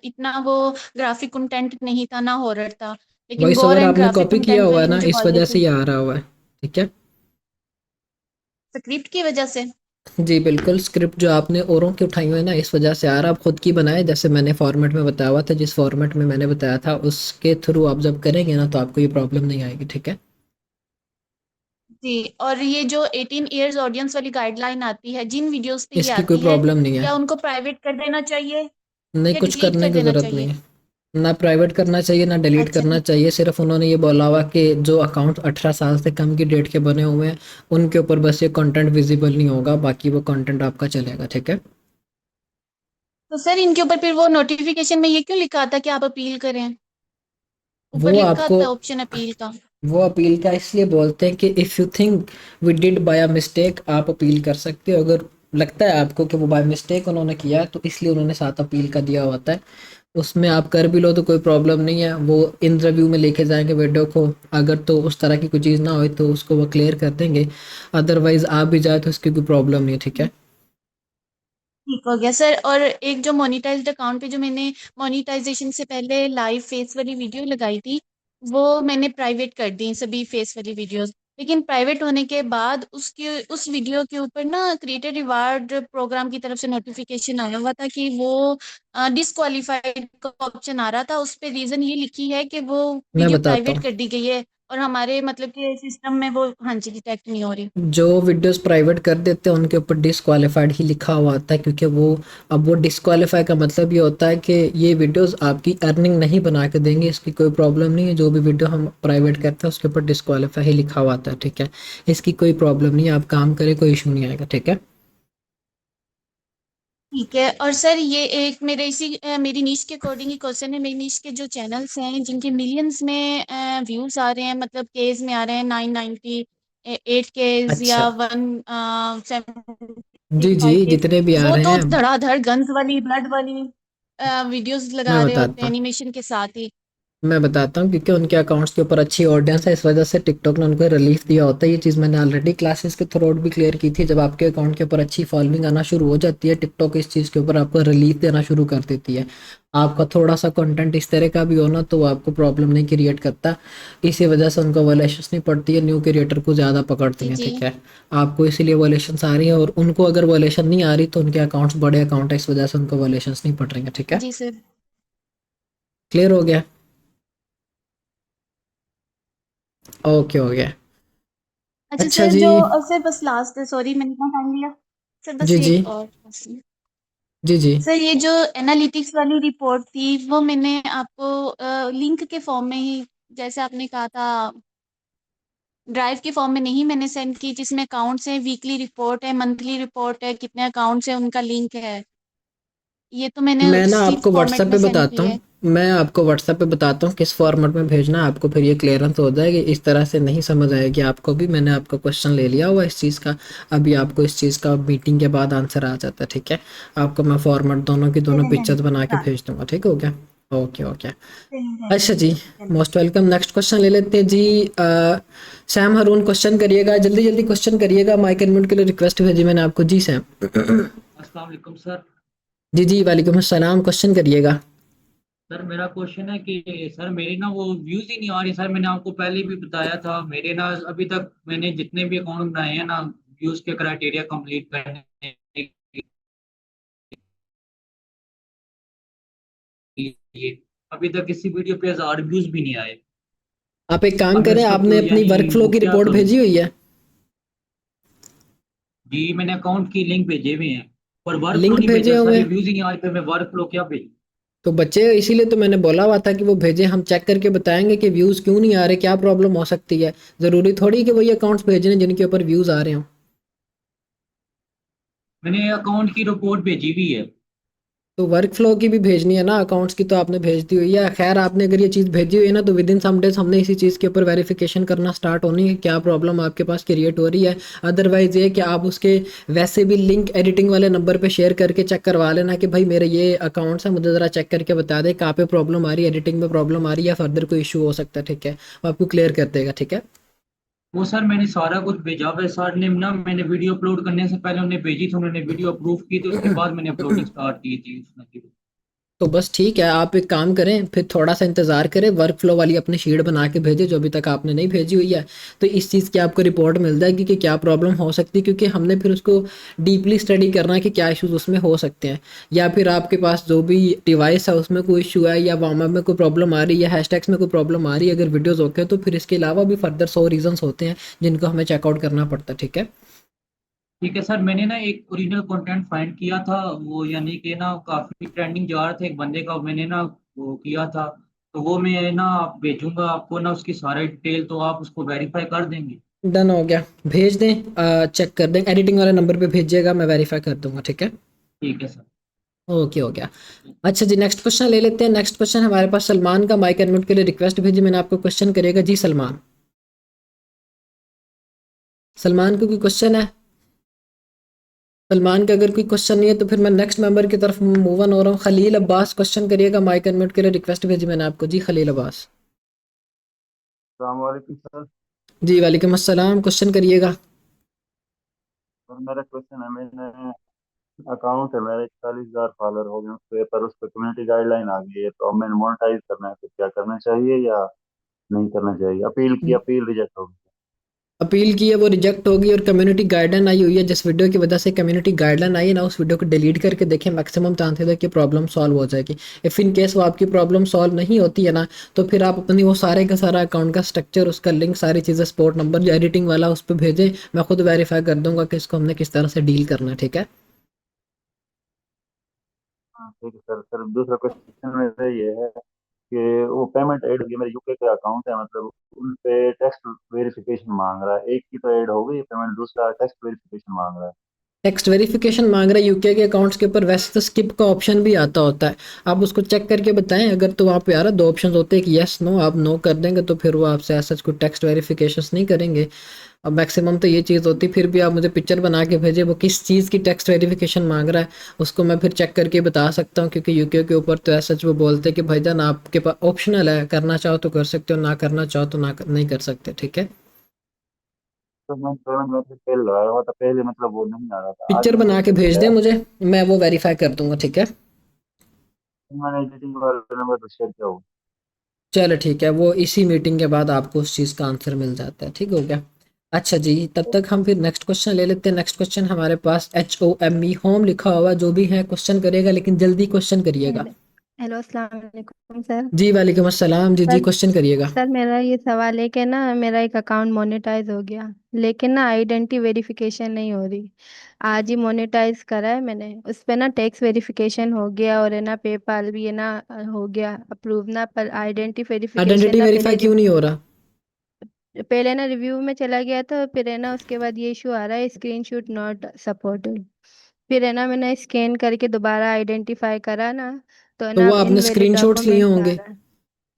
इतना वो ग्राफिक कंटेंट नहीं था ना, हॉरर था, लेकिन वॉइस गोर ओवर एंड आपने ग्राफिक कॉपी किया कंटेंट हुआ है वाली ना, मुझे इस कॉल वजह से थी। ये आ रहा हुआ है, ठीक है। स्क्रिप्ट की वजह से? जी बिल्कुल, स्क्रिप्ट जो आपने औरों की उठाई हुई है ना, इस वजह से आ रहा। आप खुद की बनाए जैसे मैंने फॉर्मेट में बताया हुआ था, जिस फॉर्मेट में मैंने बताया था उसके थ्रू आप जब करेंगे ना तो आपको ये प्रॉब्लम नहीं आएगी, ठीक है। जी। और ये जो 18 इयर्स ऑडियंस वाली गाइडलाइन आती है, जिन वीडियोस पे ये इसकी कोई आती है, प्रॉब्लम नहीं है, क्या उनको प्राइवेट कर देना चाहिए नहीं या कुछ डिलीट करने कर की देना ज़रूरत नहीं चाहिए? है। ना प्राइवेट करना चाहिए ना डिलीट अच्छा करना ठीक। चाहिए। सिर्फ उन्होंने ये बोला हुआ कि जो अकाउंट 18 साल से कम की डेट के बने हुए हैं उनके ऊपर बस ये कंटेंट विजिबल नहीं होगा, बाकी वो कंटेंट आपका चलेगा, ठीक है। तो सर इनके ऊपर फिर वो नोटिफिकेशन में ये क्यों लिखा था कि आप अपील करें? ऊपर वो लिखा आपको था ऑप्शन अपील का। वो अपील का इसलिए बोलते हैं कि if you think we did by a mistake, आप अपील कर सकते हो। अगर लगता है आपको कि वो बाय मिस्टेक उन्होंने किया है तो इसलिए उन्होंने साथ अपील का दिया होता है। उसमें आप कर भी लो तो कोई प्रॉब्लम नहीं है, वो इन रिव्यू में लेके जाएंगे वीडियो को। अगर तो उस तरह की कोई चीज़ ना हो तो उसको वो क्लियर कर देंगे। अदरवाइज आप भी जाए तो उसकी कोई प्रॉब्लम नहीं है, ठीक है। ठीक हो गया सर। और एक जो मोनेटाइज्ड अकाउंट पे जो मैंने मोनेटाइजेशन से पहले लाइव फेस वाली वीडियो लगाई थी, वो मैंने प्राइवेट कर दी सभी फेस वाली वीडियोस। लेकिन प्राइवेट होने के बाद उसके उस वीडियो के ऊपर ना क्रिएटर रिवार्ड प्रोग्राम की तरफ से नोटिफिकेशन आया हुआ था कि वो डिसक्वालीफाइड का ऑप्शन आ रहा था। उस पे रीजन ये लिखी है कि वो मैं वीडियो बताता प्राइवेट हूँ। कर दी गई है, और हमारे मतलब कि सिस्टम में वो, हाँ जी, डिटेक्ट नहीं हो रही। जो वीडियोस प्राइवेट कर देते हैं उनके ऊपर डिसक्वालीफाइड ही लिखा हुआ आता है, क्योंकि वो, अब वो डिसक्वालीफाई का मतलब ये होता है कि ये वीडियोस आपकी अर्निंग नहीं बना के देंगे। इसकी कोई प्रॉब्लम नहीं है, जो भी वीडियो हम प्राइवेट करते हैं उसके ऊपर डिसक्वालीफाई ही लिखा हुआ आता है, ठीक है। इसकी कोई प्रॉब्लम नहीं है, आप काम करें कोई इशू नहीं आएगा, ठीक है। ठीक है। और सर ये एक मेरे इसी मेरी नीश के अकॉर्डिंग ही क्वेश्चन है। मेरी नीश के जो चैनल्स हैं जिनके मिलियंस में व्यूज आ रहे हैं, मतलब केज में आ रहे हैं, 990, 8 केज अच्छा, या 175 जी जी, केज, जितने भी आ वो रहे तो हैं धड़ाधड़ गन्स वाली, ब्लड वाली वीडियोस मैं लगा रहे होते बताता हैं हूँ। एनिमेशन के साथ ही। मैं बताता हूँ, क्योंकि उनके अकाउंट्स के ऊपर अच्छी ऑडियंस है, इस वजह से टिकटॉक ने उनको रिलीफ दिया होता है। ये चीज़ मैंने ऑलरेडी क्लासेस के थ्रू भी क्लियर की थी। जब आपके अकाउंट के ऊपर अच्छी फॉलोइंग आना शुरू हो जाती है, टिकटॉक इस चीज़ के ऊपर आपको रिलीफ देना शुरू कर देती है। आपका थोड़ा सा कंटेंट इस तरह का भी हो ना, तो वो आपको प्रॉब्लम नहीं क्रिएट करता। इसी वजह से उनको वॉलेशंस नहीं पड़ती है, न्यू क्रिएटर को ज़्यादा पकड़ती जी हैं, जी ठीक है। आपको इसीलिए वॉलेशंस आ रही है, और उनको अगर वॉलेशन नहीं आ रही तो उनके अकाउंट्स बड़े अकाउंट है, इस वजह से उनको वॉलेशंस नहीं पड़ रही है, ठीक है। जी सर। क्लियर हो गया? ओके हो गया। अच्छा अच्छा सर, जी। जो सर बस लास्ट, सॉरी मैंने इतना टाइम लिया। सर बस जी जी। एक और question। जी जी। सर ये जो एनालिटिक्स वाली रिपोर्ट थी वो मैंने आपको लिंक के फॉर्म में ही, जैसे आपने कहा था, ड्राइव के फॉर्म में नहीं मैंने सेंड की, जिसमें अकाउंट्स हैं, वीकली रिपोर्ट है, मंथली रिपोर्ट है, कितने अकाउंट्स हैं उनका लिंक है, ये तो मैंने मैं ना उसी आपको फॉर्मेट व्हाट्सएप में पे सेंड बताता किया हूँ। है। मैं आपको व्हाट्सएप पे बताता हूँ किस फॉर्मेट में भेजना है आपको, फिर ये क्लियरेंस हो जाएगी। इस तरह से नहीं समझ आएगी आपको भी। मैंने आपका क्वेश्चन ले लिया हुआ इस चीज़ का। अभी आपको इस चीज़ का मीटिंग के बाद आंसर आ जाता है, ठीक है। आपको मैं फॉर्मेट दोनों की दोनों पिक्चर्स बना के भेज दूंगा, ठीक हो गया। Okay okay. अच्छा जी, मोस्ट वेलकम। नेक्स्ट क्वेश्चन ले लेते हैं जी। सैम हरून क्वेश्चन करिएगा, जल्दी जल्दी क्वेश्चन करिएगा। माइक अनम्यूट के लिए रिक्वेस्ट भेजी मैंने आपको जी सैम। अस्सलाम वालेकुम सर। जी जी, वालेकुम अस्सलाम। क्वेश्चन करिएगा। सर मेरा क्वेश्चन है कि सर मेरे ना वो व्यूज ही नहीं आ रही। सर मैंने आपको पहले भी बताया था, मेरे ना अभी तक मैंने जितने भी अकाउंट बनाए हैं ना, व्यूज के क्राइटेरिया कंप्लीट करने के लिए, अभी तक किसी वीडियो पे 1000 व्यूज भी नहीं आए। आप एक काम अब मैं करें, इसका आपने क्यों अपनी यानी वर्क फ्लो वो की क्या रिपोर्ट करूँ? भेजी हुई है? जी मैंने अकाउंट की लिंक भेजे हुए हैं, पर वर्क फ्लो लिंक नहीं भेजे भेजा सर। हुए ये हैं? व्यूज ही नहीं आ रहे, फिर मैं वर्क फ्लो क्या भेजूँ? तो बच्चे, इसीलिए तो मैंने बोला हुआ था कि वो भेजे। हम चेक करके बताएंगे कि व्यूज़ क्यों नहीं आ रहे, क्या प्रॉब्लम हो सकती है। ज़रूरी थोड़ी कि वही अकाउंट्स भेजने जिनके ऊपर व्यूज़ आ रहे हों। मैंने अकाउंट की रिपोर्ट भेजी हुई है। तो वर्क फ्लो की भी भेजनी है ना, अकाउंट्स की तो आपने भेज दी हुई है। खैर, आपने अगर ये चीज़ भेजी हुई है ना, तो विद इन सम डेज हमने इसी चीज़ के ऊपर वेरिफिकेशन करना स्टार्ट होनी है, क्या प्रॉब्लम आपके पास क्रिएट हो रही है। अदरवाइज़ ये कि आप उसके वैसे भी लिंक एडिटिंग वाले नंबर पे शेयर करके चेक करवा लेना कि भाई मेरे ये अकाउंट्स हैं, मुझे ज़रा चेक करके बता दे कहाँ पे प्रॉब्लम आ रही है, एडिटिंग में प्रॉब्लम आ रही है या फर्दर कोई इशू हो सकता है, ठीक है। वो आपको क्लियर कर देगा, ठीक है। वो सर मैंने सारा कुछ भेजा हुआ है। सर ने ना, मैंने वीडियो अपलोड करने से पहले उन्हें भेजी थी, उन्होंने वीडियो अप्रूव की थी, उसके बाद मैंने अपलोडिंग स्टार्ट की थी उसमें। तो बस ठीक है, आप एक काम करें, फिर थोड़ा सा इंतज़ार करें, वर्क फ्लो वाली अपनी शीट बना के भेजें जो अभी तक आपने नहीं भेजी हुई है। तो इस चीज़ की आपको रिपोर्ट मिल जाएगी कि क्या प्रॉब्लम हो सकती है, क्योंकि हमने फिर उसको डीपली स्टडी करना है कि क्या इश्यूज उसमें हो सकते हैं। या फिर आपके पास जो भी डिवाइस है उसमें कोई इशू है, या वार्म अप में कोई प्रॉब्लम आ रही है, या हैशटैग्स में कोई प्रॉब्लम आ रही है। अगर वीडियोज़ ओके हैं तो फिर इसके अलावा भी फर्दर 100 रीजंस होते हैं जिनको हमें चेकआउट करना पड़ता है, ठीक है। ठीक है सर, मैंने ना एक ओरिजिनल कंटेंट फाइंड किया था, वो यानी कि ना काफी ट्रेंडिंग जा रहा था एक बंदे का, मैंने ना वो किया था। तो वो मैं ना भेजूंगा आपको ना उसकी सारी डिटेल, तो आप उसको वेरीफाई कर देंगे? डन हो गया, भेज दें, चेक कर दें। एडिटिंग वाले नंबर पे भेजिएगा, मैं वेरीफाई कर दूंगा, ठीक है। ठीक है सर। ओके हो गया। अच्छा जी, नेक्स्ट क्वेश्चन ले लेते हैं। नेक्स्ट क्वेश्चन हमारे पास सलमान का, माइक अनम्यूट के लिए रिक्वेस्ट भेजी मैंने आपको, क्वेश्चन करिएगा जी सलमान। सलमान को कोई क्वेश्चन है? सलमान का अगर कोई क्वेश्चन नहीं है तो फिर मैं नेक्स्ट मेंबर की तरफ मूव ऑन हो रहा हूँ। खलील अब्बास क्वेश्चन करिएगा, माइक अनम्यूट के लिए रिक्वेस्ट भेजी मैंने आपको जी खलील अब्बास। अस्सलाम वालेकुम सर। जी वालेकुम अस्सलाम, क्वेश्चन करिएगा। और मेरा क्वेश्चन है, मैंने अकाउंट है मेरे 41,000 फॉलोअर हो गए उस पे, पर उस पर कम्युनिटी गाइडलाइन आ गई है, तो अब मैंने मोनेटाइज करना है, तो क्या करना चाहिए या नहीं करना चाहिए? अपील की, अपील रिजेक्ट हो गई। अपील की है, वो रिजेक्ट होगी। और कम्युनिटी गाइडलाइन आई हुई है, जिस वीडियो की वजह से कम्युनिटी गाइडलाइन आई है ना, उस वीडियो को डिलीट करके देखें, मैक्सिमम चांसेस है कि प्रॉब्लम सॉल्व हो जाएगी। इफ़ इन केस वो आपकी प्रॉब्लम सॉल्व नहीं होती है ना, तो फिर आप अपनी वो सारे का सारा अकाउंट का स्ट्रक्चर, उसका लिंक, सारी चीज़ें, सपोर्ट नंबर जो एडिटिंग वाला उस पर भेजें। मैं खुद वेरीफाई कर दूंगा कि इसको हमने किस तरह से डील करना है, ठीक है। हाँ ठीक है सर। सर दूसरा क्वेश्चन मेरा ये है कि वो पेमेंट ऐड हुई है, मेरे यूके का अकाउंट है, मतलब उन पे टेक्स्ट वेरिफिकेशन मांग रहा है। एक की तो ऐड हो गई पेमेंट, दूसरा टेक्स्ट वेरिफिकेशन मांग रहा है। टेक्स्ट वेरिफिकेशन मांग रहा है यूके के अकाउंट्स के ऊपर। वैसे तो स्किप का ऑप्शन भी आता होता है, आप उसको चेक करके बताएं। अगर तो वहाँ पे आ रहा दो ऑप्शन होते हैं कि यस नो, आप नो कर देंगे तो फिर वो आपसे ऐसा कुछ टेक्स्ट वेरिफिकेशन नहीं करेंगे। अब मैक्सिमम तो ये चीज़ होती, फिर भी आप मुझे पिक्चर बना के भेजे वो किस चीज़ की टेक्स्ट वेरिफिकेशन मांग रहा है, उसको मैं फिर चेक करके बता सकता हूँ। क्योंकि यूके के ऊपर तो ऐसा वो बोलते हैं कि भाईजान आपके पास ऑप्शनल है, करना चाहो तो कर सकते हो, ना करना चाहो तो नहीं कर सकते। ठीक है, तो मैं पेमेंट मेथड पहले लगाया हुआ था, पहले मतलब वो नहीं आ रहा था, आज पिक्चर मैंने बना के रिसेट भेज किया दें है। मुझे, मैं वो वेरीफाई कर दूंगा। ठीक है, मैंने एडिटिंग वाला नंबर तो शेयर किया हुआ। चलो ठीक है, वो इसी मीटिंग के बाद आपको उस चीज़ का आंसर मिल जाता है। ठीक हो गया। अच्छा जी, तब तक हम फिर नेक्स्ट क्वेश्चन ले लेते हैं। नेक्स्ट क्वेश्चन हमारे पास HOME होम लिखा हुआ, जो भी है क्वेश्चन करेगा, लेकिन जल्दी क्वेश्चन करिएगा। हेलो हेलो, अस्सलाम वालेकुम सर। जी वालेकुम अस्सलाम। जी जी, सर क्वेश्चन करिएगा। सर मेरा ये सवाल है कि ना मेरा एक अकाउंट मोनेटाइज हो गया, लेकिन ना आइडेंटिटी वेरिफिकेशन नहीं हो रही। आज ही मोनेटाइज करा है मैंने, उस पे ना टैक्स वेरिफिकेशन हो गया और है ना पेपाल भी है ना हो गया अप्रूव ना, पर आइडेंटिटी वेरिफिकेशन आइडेंटिटी ना वेरीफाई क्यों नहीं हो रहा? पहले ना रिव्यू में चला गया था, फिर है ना उसके बाद ये इशू आ रहा है स्क्रीनशॉट नॉट सपोर्टेड। फिर है ना मैंने स्कैन करके दोबारा आइडेंटिफाई करा ना, तो है तो ना वो आपने इनवैलिड स्क्रीनशॉट्स लिए डॉक्यूमेंट्स आ होंगे, रहा है।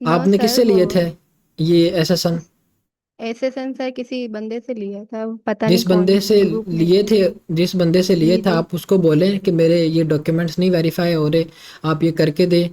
नो आपने सर, किससे वो लिए थे ये एसेसन? एसएसएन सर किसी बंदे से लिया था, वो पता नहीं जिस कौन बंदे से ग्रुप में। लिए थे, जिस बंदे से लिए जी थे, जी आप उसको बोलें कि मेरे ये डॉक्यूमेंट्स नहीं वेरीफाई हो रहे, आप ये करके दे।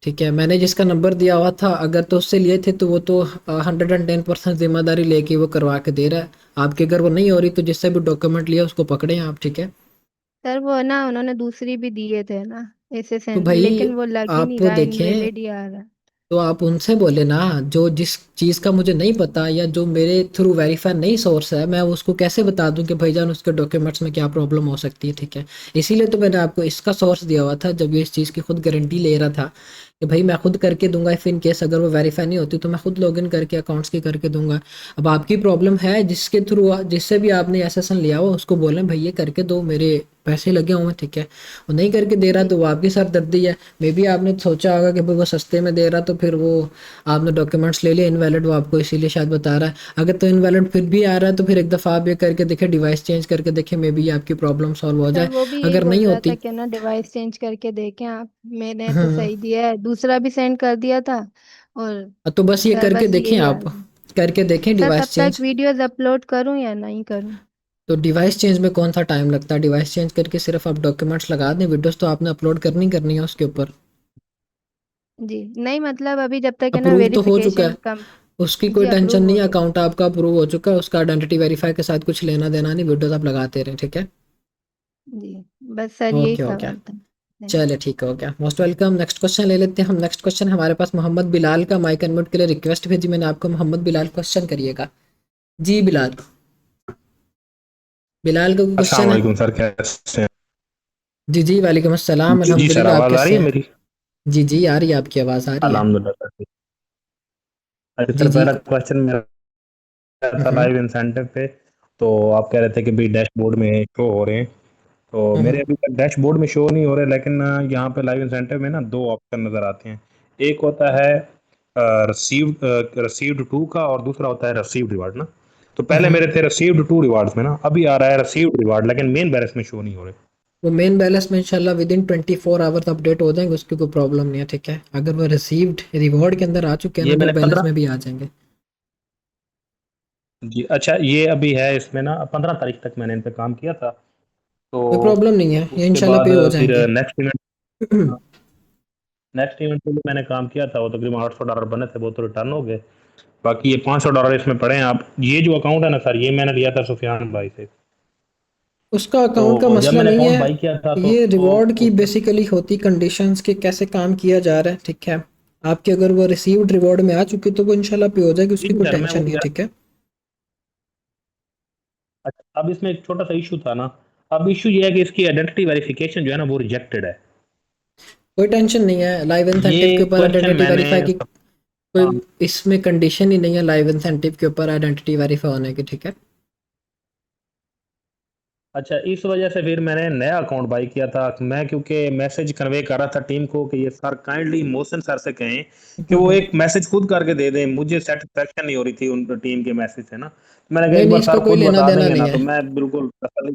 ठीक है, मैंने जिसका नंबर दिया हुआ था, अगर तो उससे लिए थे तो वो तो 110% जिम्मेदारी लेके वो करवा के दे रहा है आपकी। अगर वो नहीं हो रही तो जिससे भी डॉक्यूमेंट लिया उसको पकड़े आप। ठीक है, सर, वो ना उन्होंने दूसरी भी दिए थे ना तो एसएसएन, भाई लेकिन वो लग ही नहीं आप रहा, देखें, इनवैलिड ही आ रहा है। तो आप उनसे बोले ना, जो जिस चीज़ का मुझे नहीं पता या जो मेरे थ्रू वेरीफाई नहीं सोर्स है, मैं उसको कैसे बता दूं कि भाईजान उसके डॉक्यूमेंट्स में क्या प्रॉब्लम हो सकती है। ठीक है, इसीलिए तो मैंने आपको इसका सोर्स दिया हुआ था, जब ये इस चीज़ की खुद गारंटी ले रहा था कि भाई मैं खुद करके दूंगा, इफ़ इन केस अगर वो वेरीफाई नहीं होती तो मैं खुद लॉगिन करके अकाउंट्स की करके दूंगा। अब आपकी प्रॉब्लम है, जिसके थ्रू जिससे भी आपने एसेसन लिया हो उसको बोलें भाई ये करके दो, मेरे पैसे लगे हुए हैं। ठीक है, वो नहीं करके दे रहा जी तो वो आपकी सरदर्दी है। मे बी आपने सोचा होगा कि भाई वो सस्ते में दे रहा तो फिर वो आपने डॉक्यूमेंट्स ले लिए इनवैलिड, वो आपको इसीलिए शायद बता रहा है। अगर तो इनवैलिड फिर भी आ रहा है तो फिर एक दफ़ा आप ये करके देखें, डिवाइस चेंज करके देखें, मे बी आपकी प्रॉब्लम सॉल्व हो सर, जाए। वो भी यही अगर बोल नहीं रहा था होती, कि ना डिवाइस चेंज करके देखें आप। मैंने तो हम्म, सही दिया है, दूसरा भी सेंड कर दिया था, और तो बस ये सर करके बस देखें, यही आ आप रहा है। करके देखें सर, तब डिवाइस तक चेंज। वीडियोस अपलोड करूं या नहीं करूं? तो डिवाइस चेंज में कौन सा टाइम लगता है? डिवाइस चेंज करके सिर्फ आप डॉक्यूमेंट्स लगा दें, वीडियोस तो आपने अपलोड करनी है उसके ऊपर। जी नहीं, मतलब अभी जब तक है ना अप्रूव तो हो चुका वेरिफिकेशन है, कम। उसकी कोई जी, टेंशन अप्रूव नहीं हो है, चुका। अकाउंट आपका अप्रूव हो चुका है, उसका आइडेंटिटी वेरीफाई के साथ कुछ लेना देना नहीं, वीडियोस आप लगाते रहें। ठीक है, जी, बस सर यही ओके हो गया। सवाल था। चलिए ठीक हो गया, मोस्ट वेलकम। नेक्स्ट क्वेश्चन ले लेते हैं हम। नेक्स्ट क्वेश्चन हमारे पास मोहम्मद बिलाल का, माइक अनम्यूट के लिए रिक्वेस्ट भेजी मैंने आपको। मोहम्मद बिलाल क्वेश्चन करिएगा। जी बिलाल, बिलाल का अस्सलाम क्वेश्चन है। वालेकुम सर, कैसे हैं? जी जी वालेकुम अस्सलाम, जी जी सर, अल्हम्दुलिल्लाह। आप आवाज़ आ रही कैसे है हैं? मेरी? जी जी आ रही है, आपकी आवाज़ आ रही है। अल्हम्दुलिल्लाह सर। अच्छा जी सर, जी। पहला क्वेश्चन मेरा था हम्म लाइव इंसेंटिव पे। तो आप कह रहे थे कि भाई डैशबोर्ड में शो हो रहे हैं, तो मेरे हम्म अभी तक डैशबोर्ड में शो नहीं हो रहे, लेकिन यहाँ पे लाइव इंसेंटिव में ना दो ऑप्शन नज़र आते हैं। एक होता है रसीव्ड टू का, और दूसरा होता है रसीव्ड रिवार्ड ना। तो पहले हम्म। मेरे थे रसीव्ड टू रिवार्ड्स में ना, अभी आ रहा है रसीव्ड रिवार्ड, लेकिन मेन बैलेंस में शो नहीं हो रहे। वो मेन बैलेंस में इंशाल्लाह विद इन 24 आवर्स अपडेट हो जाएंगे, उसकी कोई प्रॉब्लम नहीं है। ठीक है, अगर वो रिसीव्ड रिवॉर्ड के अंदर आ चुके हैं ये ना तो मैंने बैलेंस 15 में भी आ जाएंगे। जी अच्छा, ये अभी है इसमें ना, 15 तारीख तक मैंने इन पे काम किया था। तो कोई प्रॉब्लम नहीं है, ये उसके इंशाल्लाह बाद पे हो फिर जाएंगे। नेक्स्ट इवेंट पे भी मैंने काम किया था, वो तकरीबन $800 बने थे, वो तो रिटर्न हो गए। बाकी ये $500 इसमें पड़े हैं। आप ये जो अकाउंट है ना सर, ये मैंने लिया था सुफियान भाई से। उसका अकाउंट का तो जब मसला मैंने नहीं अकाउंट है, बाई किया था तो ये रिवॉर्ड की उसमें बेसिकली होती कंडीशंस के कैसे काम किया जा रहा है। ठीक है, आपके अगर वो रिसीव्ड रिवॉर्ड में आ चुकी तो वो इंशाल्लाह पे हो जाएगी, जी उसकी जी कोई सर, मैं टेंशन वो नहीं है। ठीक है, अच्छा, अब इसमें एक छोटा सा इशू था ना। अब इशू ये है कि इसकी आइडेंटिटी वेरिफिकेशन जो है ना, वो रिजेक्टेड है। कोई टेंशन नहीं है। लाइव इंसेंटिव के ये ऊपर क्वेश्चन आइडेंटिटी मैंने वेरीफाई की हाँ, कोई इसमें कंडीशन ही नहीं है, लाइव इंसेंटिव के ऊपर आइडेंटिटी वेरीफाई होने की। ठीक है, अच्छा, इस वजह से फिर मैंने नया अकाउंट बाई किया था। मैं क्योंकि मैसेज कन्वे कर रहा था टीम को कि ये सर काइंडली मोहसिन सर से कहें कि वो एक मैसेज खुद करके दे दें, मुझे सेटिस्फेक्शन नहीं हो रही थी उन टीम के मैसेज से ना। मैंने कहा नहीं एक नहीं, बार इसका सर कोई खुद लेना बता देना देंगे नहीं ना, है। तो मैं बिल्कुल तसल्ली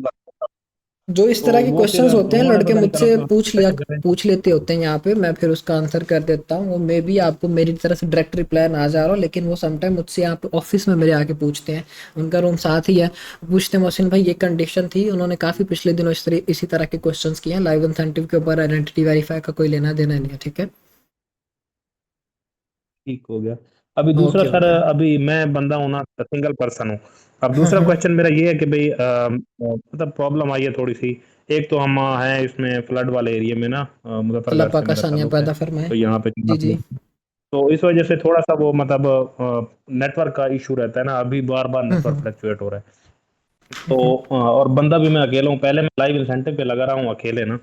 जो इस तो तरह के वो फिर क्वेश्चंस होते हैं उन्होंने लड़के पता नहीं मुझसे चला पूछ लेते होते हैं यहाँ पे, मैं फिर उसका आंसर कर देता हूँ। वो मे भी आपको मेरी तरफ से डायरेक्ट रिप्लाई ना जा रहा हो, लेकिन वो समटाइम मुझसे यहाँ पे ऑफिस में मेरे आके पूछते हैं, उनका रूम साथ ही है। पूछते हैं मोहसिन भाई ये कंडीशन थी, उन्होंने काफी पिछले दिनों इसी तरह के क्वेश्चंस किए हैं, लाइव इंसेंटिव के ऊपर आइडेंटिटी वेरीफाई का कोई लेना देना नहीं है, ठीक है। ठीक हो गया। अभी दूसरा ओके हो सर, गया। अभी मैं बंदा हूं ना, सिंगल पर्सन हूँ। अब दूसरा क्वेश्चन मेरा ये है कि भाई मतलब प्रॉब्लम आई है थोड़ी सी। एक तो हम हैं इसमें फ्लड वाले एरिया में ना, अल्लाह मुजफ्फरगढ़ से पाक मेरा आसानियां ताल्लुक है। पैदा फरमाए। तो यहाँ पे जी जी। तो इस वजह से थोड़ा सा वो मतलब नेटवर्क का इशू रहता है ना, अभी बार बार नेटवर्क हम्म। फ्लक्चुएट हो रहा है। तो और बंदा भी मैं अकेला हूँ, पहले मैं लाइव इंसेंटिव पे लगा रहा हूँ अकेले ना।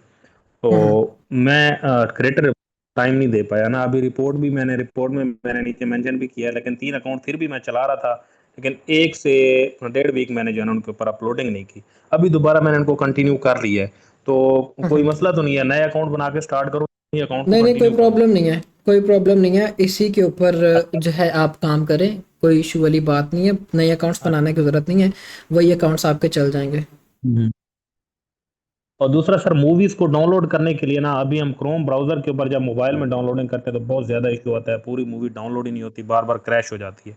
तो हम्म। मैं क्रिएटर टाइम नहीं दे पाया ना। अभी रिपोर्ट में मैंने नीचे मेंशन भी किया, लेकिन 3 अकाउंट फिर भी मैं चला रहा था, लेकिन 1 से 1.5 वीक मैंने जो है ना उनके ऊपर अपलोडिंग नहीं की। अभी दोबारा मैंने उनको कंटिन्यू कर लिया है। तो कोई हम्म। मसला तो नहीं है, नए अकाउंट बना के स्टार्ट करो, नए अकाउंट को नहीं नहीं, कोई कंटिन्यू करूँ? प्रॉब्लम नहीं है, कोई प्रॉब्लम नहीं है, इसी के ऊपर अच्छा। जो है आप काम करें, कोई इशू वाली बात नहीं है, नए अकाउंट्स बनाने की ज़रूरत नहीं है, वही अकाउंट्स आपके चल जाएंगे। हम्म। और दूसरा सर, मूवीज को डाउनलोड करने के लिए ना, अभी हम क्रोम ब्राउजर के ऊपर जब मोबाइल में डाउनलोडिंग करते हैं तो बहुत ज्यादा इशू आता है, पूरी मूवी डाउनलोड ही नहीं होती, बार बार क्रैश हो जाती है।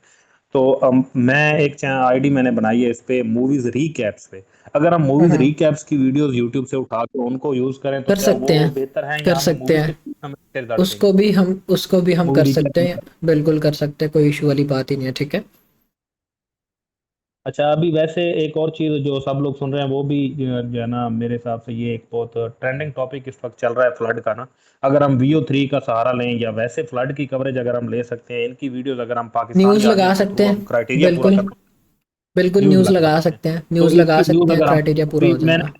तो मैं एक आईडी मैंने बनाई है इस पे, मूवीज रीकैप्स पे। अगर हम मूवीज हाँ, रीकैप्स की वीडियोस यूट्यूब से उठा के उनको यूज करें तो कर क्या सकते वो हैं, बेहतर है, कर या हमें सकते मूवी हैं, से हमें रिजल्ट चाहिए? उसको भी हम मूवी कर सकते हैं, रीकैप। बिल्कुल कर सकते हैं, कोई इशू वाली बात ही नहीं है, ठीक है। अच्छा, अभी वैसे एक और चीज जो सब लोग सुन रहे हैं वो भी जो है ना, मेरे हिसाब से ये एक बहुत ट्रेंडिंग टॉपिक इस वक्त चल रहा है, फ्लड का ना। अगर हम VO3 का सहारा लें, या वैसे फ्लड की कवरेज अगर हम ले सकते हैं, इनकी वीडियोस अगर हम पाकिस्तानी न्यूज़ लगा ऑडियंस के सकते थ्रू हैं, हम क्राइटेरिया पूरा बिल्कुल कर, बिल्कुल न्यूज न्यूज़ लगा लगा सकते हैं। सकते हैं, तो न्यूज़ लगा इसकी सकते न्यूज हैं, अगर हम, क्राइटेरिया पूरा अभी हो मैंने जाएगा।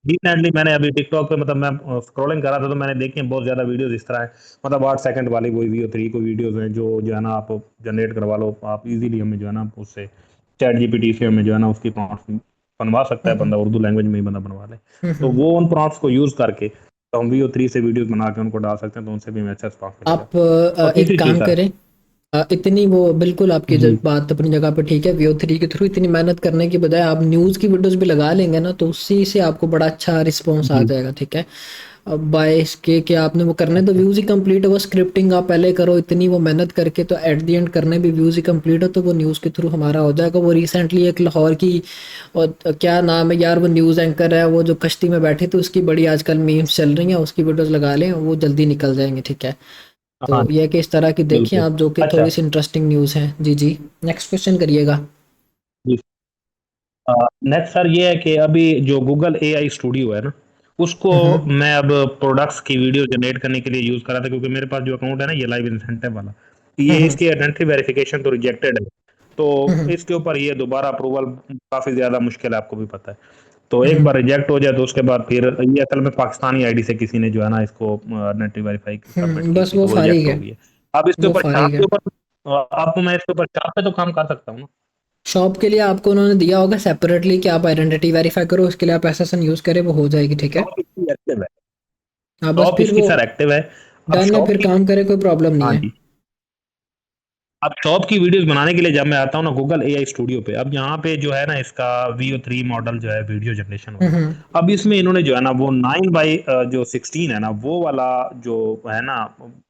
रिसेंटली मैंने अभी टिकटॉक पे, मतलब मैं स्क्रॉलिंग कर रहा था तो मैंने देखी है बहुत ज्यादा वीडियोस इस तरह है, मतलब 8 सेकंड वाली वही VO3 को वीडियोस हैं, जो है ना आप जनरेट करवा लो आप इजीली, हमें जो है ना उससे चैट जीपीटी से हमें जो है ना उसकी प्रॉम्प्ट बनवा सकता है हम्म। बंदा, उर्दू लैंग्वेज में ही बंदा बनवा ले। तो हम्म। वो उन प्रॉम्प्ट्स को यूज करके तो हम VO3 से वीडियोस बना के उनको डाल सकते हैं, तो उनसे भी हमें अच्छा रिस्पॉन्स मिलेगा। आप और एक तीसरी चीज काम सर। करें, इतनी वो बिल्कुल आपकी जी। बात अपनी जगह पे ठीक है, VO3 के थ्रू इतनी मेहनत करने की बजाय आप न्यूज़ की वीडियोस भी लगा लेंगे ना, तो उसी से आपको बड़ा अच्छा रिस्पॉन्स आ जी। जाएगा, ठीक है। अब बाय इसके कि आपने वो करने तो अच्छा। व्यूज़ ही कंप्लीट है, वो स्क्रिप्टिंग आप पहले करो इतनी वो मेहनत करके, तो एट द एंड करने भी व्यूज़ ही कंप्लीट हो, तो वो न्यूज़ के थ्रू हमारा हो जाएगा। वो रिसेंटली एक लाहौर की, और क्या नाम है यार, वो न्यूज़ एंकर है, वो जो कश्ती में बैठी थी, उसकी बड़ी आजकल मीम्स चल रही हैं, उसकी वीडियोस लगा लें, वो जल्दी निकल जाएंगे, ठीक है। तो हाँ। ये कि इस तरह की देखिए बिल्कुल। आप, जो कि अच्छा। थोड़ी सी इंटरेस्टिंग न्यूज़ हैं। जी जी, नेक्स्ट क्वेश्चन करिएगा। जी। नेक्स्ट सर ये है कि अभी जो गूगल AI स्टूडियो है ना, उसको हम्म। मैं अब प्रोडक्ट्स की वीडियो जनरेट करने के लिए यूज कर रहा था, क्योंकि मेरे पास जो अकाउंट है ना ये लाइव इंसेंटिव वाला, ये हम्म। इसकी आइडेंटिटी वेरिफिकेशन तो रिजेक्टेड है। तो हम्म। इसके ऊपर ये दोबारा अप्रूवल काफी ज्यादा मुश्किल है, आपको भी पता है। तो एक हम्म। बार रिजेक्ट हो जाए तो उसके बाद फिर ये असल में पाकिस्तानी आईडी से किसी ने जो है ना इसको आइडेंटिटी वेरीफाई सबमिट की बस थी, वो तो वो फारिग रिजेक्ट है, हो गई है। अब इसके वो ऊपर फारिग छाप के है। ऊपर अब मैं इसके ऊपर छाप पे तो काम कर सकता हूँ ना? शॉप के लिए आपको उन्होंने दिया होगा सेपरेटली कि आप आइडेंटिटी वेरीफाई करो, उसके लिए आप एसएसएन यूज़ करें, वो हो जाएगी, ठीक है। शॉप इसकी एक्टिव है। हाँ बस शॉप फिर इसकी वो सर एक्टिव है। अब डन है, शॉप फिर की, काम करे, कोई प्रॉब्लम नहीं हाँ है। जी, अब शॉप की वीडियोस बनाने के लिए जब मैं आता हूँ ना गूगल AI स्टूडियो पे, अब यहाँ पे जो है ना इसका VO3 मॉडल जो है वीडियो जनरेशन वाला, हम्म। अब इसमें इन्होंने जो है ना वो 9:16 है ना, वो वाला जो है ना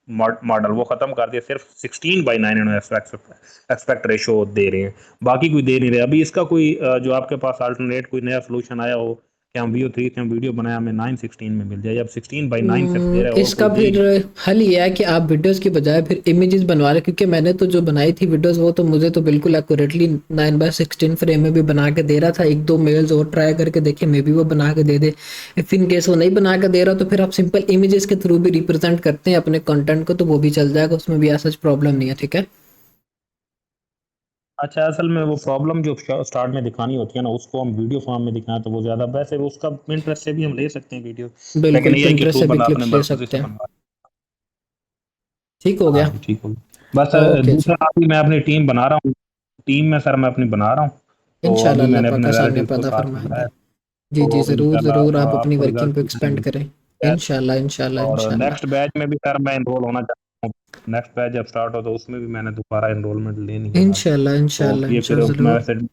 मॉडल वो खत्म कर दिया, सिर्फ 16:9 इन्होंने एक्सपेक्ट रेशो दे रहे हैं, बाकी कोई दे नहीं रहे। अभी इसका कोई जो आपके पास अल्टरनेट कोई नया सोल्यूशन आया हो कि हम VO3 से हम वीडियो बनाया हमें 9:16 में मिल जाए, अब 16:9 सिर्फ दे रहा है और इसका कोई दे ही फिर नहीं। हल ये है कि आप वीडियोस की बजाय फिर इमेजेस बनवा रहे, क्योंकि मैंने तो जो बनाई थी वीडियोस, वो तो मुझे तो बिल्कुल एक्यूरेटली 9:16 फ्रेम में भी बना के दे रहा था। एक दो मेल्स और ट्राई करके देखे, मे भी वो बना के दे दे। इफ इन केस वो नहीं बना के दे रहा, तो फिर आप सिंपल इमेजेस के थ्रू भी रिप्रेजेंट करते हैं अपने कंटेंट को, तो वो भी चल जाएगा, उसमें भी ऐसा प्रॉब्लम नहीं है, ठीक है। अच्छा, असल में वो प्रॉब्लम जो स्टार्ट में दिखानी होती है ना, उसको हम वीडियो फॉर्म में दिखाएं तो वो ज्यादा वैसे वो उसका Pinterest से भी हम ले सकते हैं वीडियो, बिल्कुल लेकिन AI के पिंटरेस्ट थ्रू से भी बंदा अपने क्लिप्स ले मर्जी सकते से हैं। बनवा। ठीक हो हाँ गया। जी, ठीक होगी। बस ओके जी, दूसरा अभी मैं अपनी टीम बना रहा हूँ, टीम में सर मैं अपनी बना रहा हूँ। तो अभी इंशाल्लाह अल्लाह मैंने पाक अपने आसानियाँ रिलेटिव्स को पैदा साथ बुलाया फरमाएंगे। है, जी जी, तो ज़रूर ज़रूर, इंशाल्लाह आप अपनी आपको वर्किंग रिजल्ट को दिखेंगे एक्सपेंड करें। खैर। इंशाल्लाह इंशाल्लाह और इंशाल्लाह। नेक्स्ट बैच में भी सर मैं इनरोल होना चाहता हूँ। नेक्स्ट बैच जब स्टार्ट हो तो उसमें भी मैंने दोबारा इनरोलमेंट लेनी है भाई। इंशाल्लाह तो इंशाल्लाह ये फिर इंशाल्लाह मैं ज़रूर। वैसे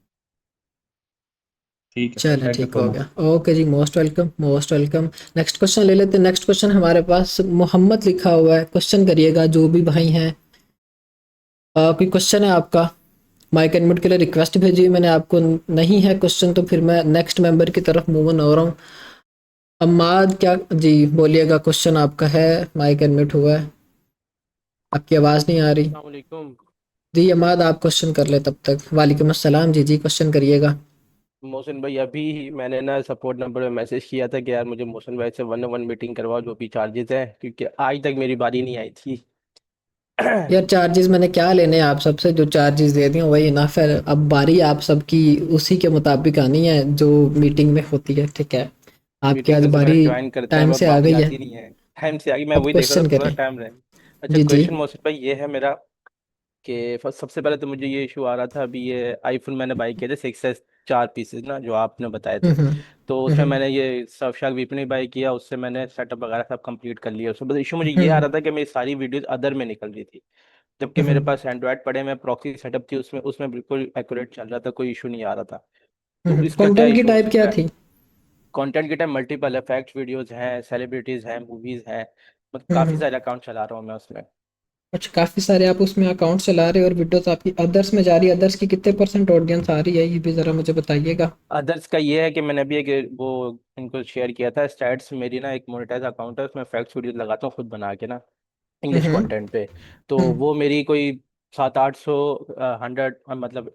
ठीक है चलें, थैंक यू ठीक सो हो मच। गया। ओके जी, most welcome, most welcome. Next question ले लेते हैं। नेक्स्ट क्वेश्चन हमारे पास मोहम्मद लिखा हुआ है, क्वेश्चन करिएगा जो भी भाई हैं। कोई क्वेश्चन है आपका? माइक एनम्यूट के लिए रिक्वेस्ट भेजी मैंने आपको, नहीं है क्वेश्चन तो फिर मैं नेक्स्ट मेंबर की तरफ मूव ऑन हो रहा हूँ। अम्माद क्या जी बोलिएगा, क्वेश्चन आपका है, माइक एनम्यूट हुआ है, आपकी आवाज़ नहीं आ रही। अस्सलाम वालेकुम। जी अम्माद आप क्वेश्चन कर ले तब तक। वालेकुम अस्सलाम, जी जी क्वेश्चन करिएगा। मोहसिन भाई अभी मैंने ना सपोर्ट नंबर में मैसेज किया था कि यार मुझे मोहसिन भाई से 1-on-1 मीटिंग करवाओ जो भी चार्जेस है, क्योंकि आज तक मेरी बारी नहीं आई थी। यार चार्जेस मैंने क्या लेने हैं आप सबसे, जो चार्जेस दे दिए वही इनफ है। अब बारी आप सबकी उसी के मुताबिक आनी है जो मीटिंग में होती है, ठीक है। आपकी मीटिंग आज तो सर बारी ज्वाइन करते हैं टाइम बट से आ बारी गई है। आती नहीं है। टाइम से आ गई, मैं अब वही देख रहा क्वेश्चन था थोड़ा करें। टाइम रहे। अच्छा जी जी। क्वेश्चन मोहसिन भाई ये है मेरा कि सबसे पहले तो मुझे ये इशू आ रहा था, अभी ये आईफोन मैंने बाई किए थे 6s 4 पीसेस ना जो आपने बताए थे। हम्म तो हम्म उसमें हम्म मैंने ये सर्फशार्क वीपन बाई किया, उससे मैंने सेटअप वगैरह सब कंप्लीट कर लिया। उसमें बस इशू मुझे ये आ हम्म रहा था कि मेरी सारी वीडियोस अदर में निकल रही थी, जबकि मेरे हम्म पास एंड्रॉयड पड़े में प्रॉक्सी सेटअप थी, उसमें उसमें बिल्कुल एक्यूरेट चल रहा था, कोई इशू नहीं आ रहा था। तो इसका क्या कंटेंट की इशू हो टाइप क्या सकता है? थी? कंटेंट की टाइप मल्टीपल है, फैक्ट वीडियोस हैं, सेलिब्रिटीज हैं, मूवीज हैं, मतलब काफी हम्म। सारे अकाउंट चला रहा हूँ मैं उसमें। अच्छा, काफ़ी सारे आप उसमें अकाउंट चला रहे हो और वीडियोस आपकी अदर्स में जा रही है। अदर्स की कितने परसेंट ऑडियंस आ रही है ये भी ज़रा मुझे बताइएगा। अदर्स का ये है कि मैंने अभी एक वो इनको शेयर किया था स्टैट्स, मेरी ना एक मोनेटाइज अकाउंट है, उसमें फैक्ट्स वीडियो लगाता हूँ खुद बना के ना, इंग्लिश हम्म कंटेंट पे। तो हम्म। वो मेरी कोई 700-800 100 मतलब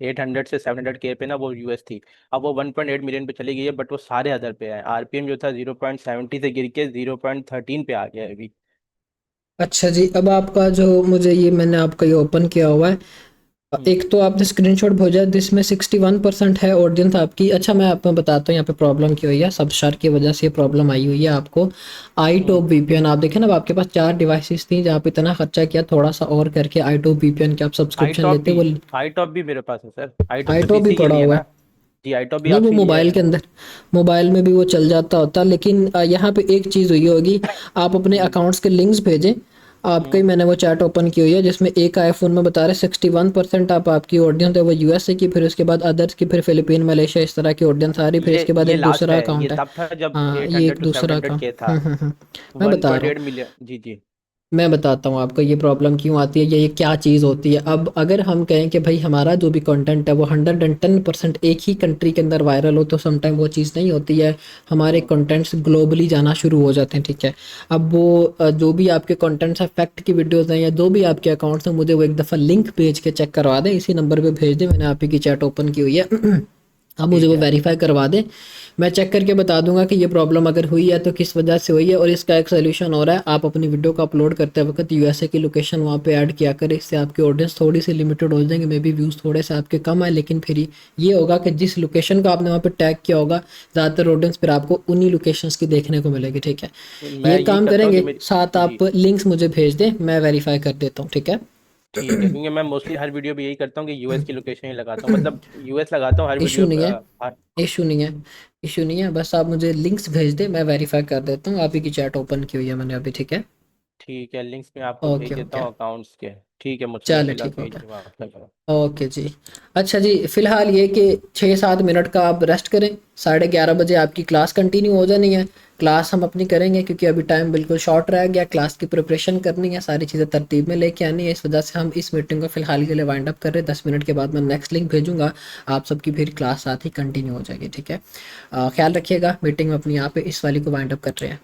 800 से 700 के पे ना वो यूएस थी। अब वो 1.8 मिलियन पे चली गई है, बट वो सारे अदर पे है। आरपीएम जो था 0.70 से गिर के 0.13 पे आ गया है अभी। अच्छा जी, अब आपका जो मुझे ये मैंने आपका ये ओपन किया हुआ है, हम्म, एक तो आपने स्क्रीनशॉट भेजा जिसमें 61% है ऑडियंस आपकी। अच्छा मैं आपको बताता हूँ यहाँ पे प्रॉब्लम क्या हुई है, सबशार की वजह से ये प्रॉब्लम आई हुई है आपको। आई टॉप हम्म। वीपीएन आप देखें ना, अब आपके पास 4 डिवाइसेस थी जहाँ पे इतना खर्चा किया, थोड़ा सा और करके आई टॉप वीपीएन के आप आई सब्सक्रिप्शन टॉप लेते भी वो। आई टॉप भी मेरे पास है सर, आई टॉप आई तो टॉप भी पीसी के पड़ा लिए हुआ ना। है। जी आई टॉप भी नहीं वो आपसे ये मोबाइल के है। अंदर, मोबाइल में भी वो चल जाता होता, लेकिन यहाँ पे एक चीज़ हुई होगी, आप अपने हम्म, अकाउंट्स के लिंक्स भेजें। आपका ही हम्म। मैंने वो चैट ओपन की हुई है जिसमें एक आईफोन में बता रहे 61% आप आपकी ऑडियंस है वो यूएसए की, फिर उसके बाद अदर्स की, फिर फिलीपीन मलेशिया इस तरह की ऑडियंस आ रही, फिर इसके बाद ये एक लास्ट दूसरा है, ये अकाउंट है। तब था जब हाँ एट ये हंड्रेड एक टू सेवन दूसरा हंड्रेड के था। अकाउंट। मैं वन बता पॉइंट रहा हूँ, एट मिलियन जी जी। मैं बताता हूँ आपको ये प्रॉब्लम क्यों आती है, ये क्या चीज़ होती है। अब अगर हम कहें कि भाई हमारा जो भी कंटेंट है वो 110% एक ही कंट्री के अंदर वायरल हो, तो समटाइम वो चीज़ नहीं होती है। हमारे हम्म, कंटेंट्स ग्लोबली जाना शुरू हो जाते हैं, ठीक है। अब वो जो भी आपके कंटेंट्स हैं, फैक्ट की वीडियोज़ हैं या जो भी आपके अकाउंट्स हैं, मुझे वो एक दफ़ा लिंक भेज के चेक करवा दें, इसी नंबर पर भेज दें, मैंने आप ही की चैट ओपन की हुई है। आप मुझे ठीक वो है। वेरीफाई करवा दें, मैं चेक करके बता दूंगा कि ये प्रॉब्लम अगर हुई है तो किस वजह से हुई है, और इसका एक सोल्यूशन हो रहा है। आप अपनी वीडियो को अपलोड करते वक्त यूएसए की लोकेशन वहाँ पे ऐड किया करें, इससे आपकी ऑडियंस थोड़ी सी लिमिटेड हो जाएंगे, मे बी व्यूज़ थोड़े से आपके कम आए, लेकिन फिर ये होगा कि जिस लोकेशन को आपने वहाँ पे टैग किया होगा, ज़्यादातर ऑडियंस फिर आपको उन्हीं लोकेशंस की देखने को मिलेगी, ठीक है। मैं ये ये काम करता हूँ कि करेंगे, मेरी साथ जी आप लिंक्स मुझे भेज दें, मैं वेरीफाई कर देता हूँ, ठीक है। ठीक है, क्योंकि मैं मोस्टली हर वीडियो में यही करता हूँ कि यूएस की लोकेशन ही लगाता हूँ, मतलब यूएस लगाता हूँ हर इशू वीडियो नहीं है, हर। इशू नहीं है, इशू नहीं है, बस आप मुझे लिंक्स भेज दें, मैं वेरीफाई कर देता हूँ। आप ही की चैट ओपन की हुई है मैंने अभी, ठीक है। ठीक है, लिंक्स में आपको भेज ओके देता ओके, हूँ अकाउंट्स के। ठीक है मुझसे भाई, चलो फिलहाल ठीक तो हो यही गया। जवाब आपका। ओके जी। अच्छा जी, फ़िलहाल ये कि 6-7 मिनट का आप रेस्ट करें, 11:30 बजे आपकी क्लास कंटिन्यू हो जानी है। क्लास हम अपनी करेंगे क्योंकि अभी टाइम बिल्कुल शॉर्ट रह गया, क्लास की प्रिपरेशन करनी है, सारी चीज़ें तरतीब में लेके आनी है, इस वजह से हम इस मीटिंग को फ़िलहाल के लिए वाइंड अप कर रहे हैं। 10 मिनट के बाद मैं नेक्स्ट लिंक भेजूँगा, आप सबकी फिर क्लास साथ ही कंटिन्यू हो जाएगी, ठीक है। ख्याल रखिएगा, मीटिंग में अपनी यहाँ पे इस वाली को वाइंड अप कर रहे हैं।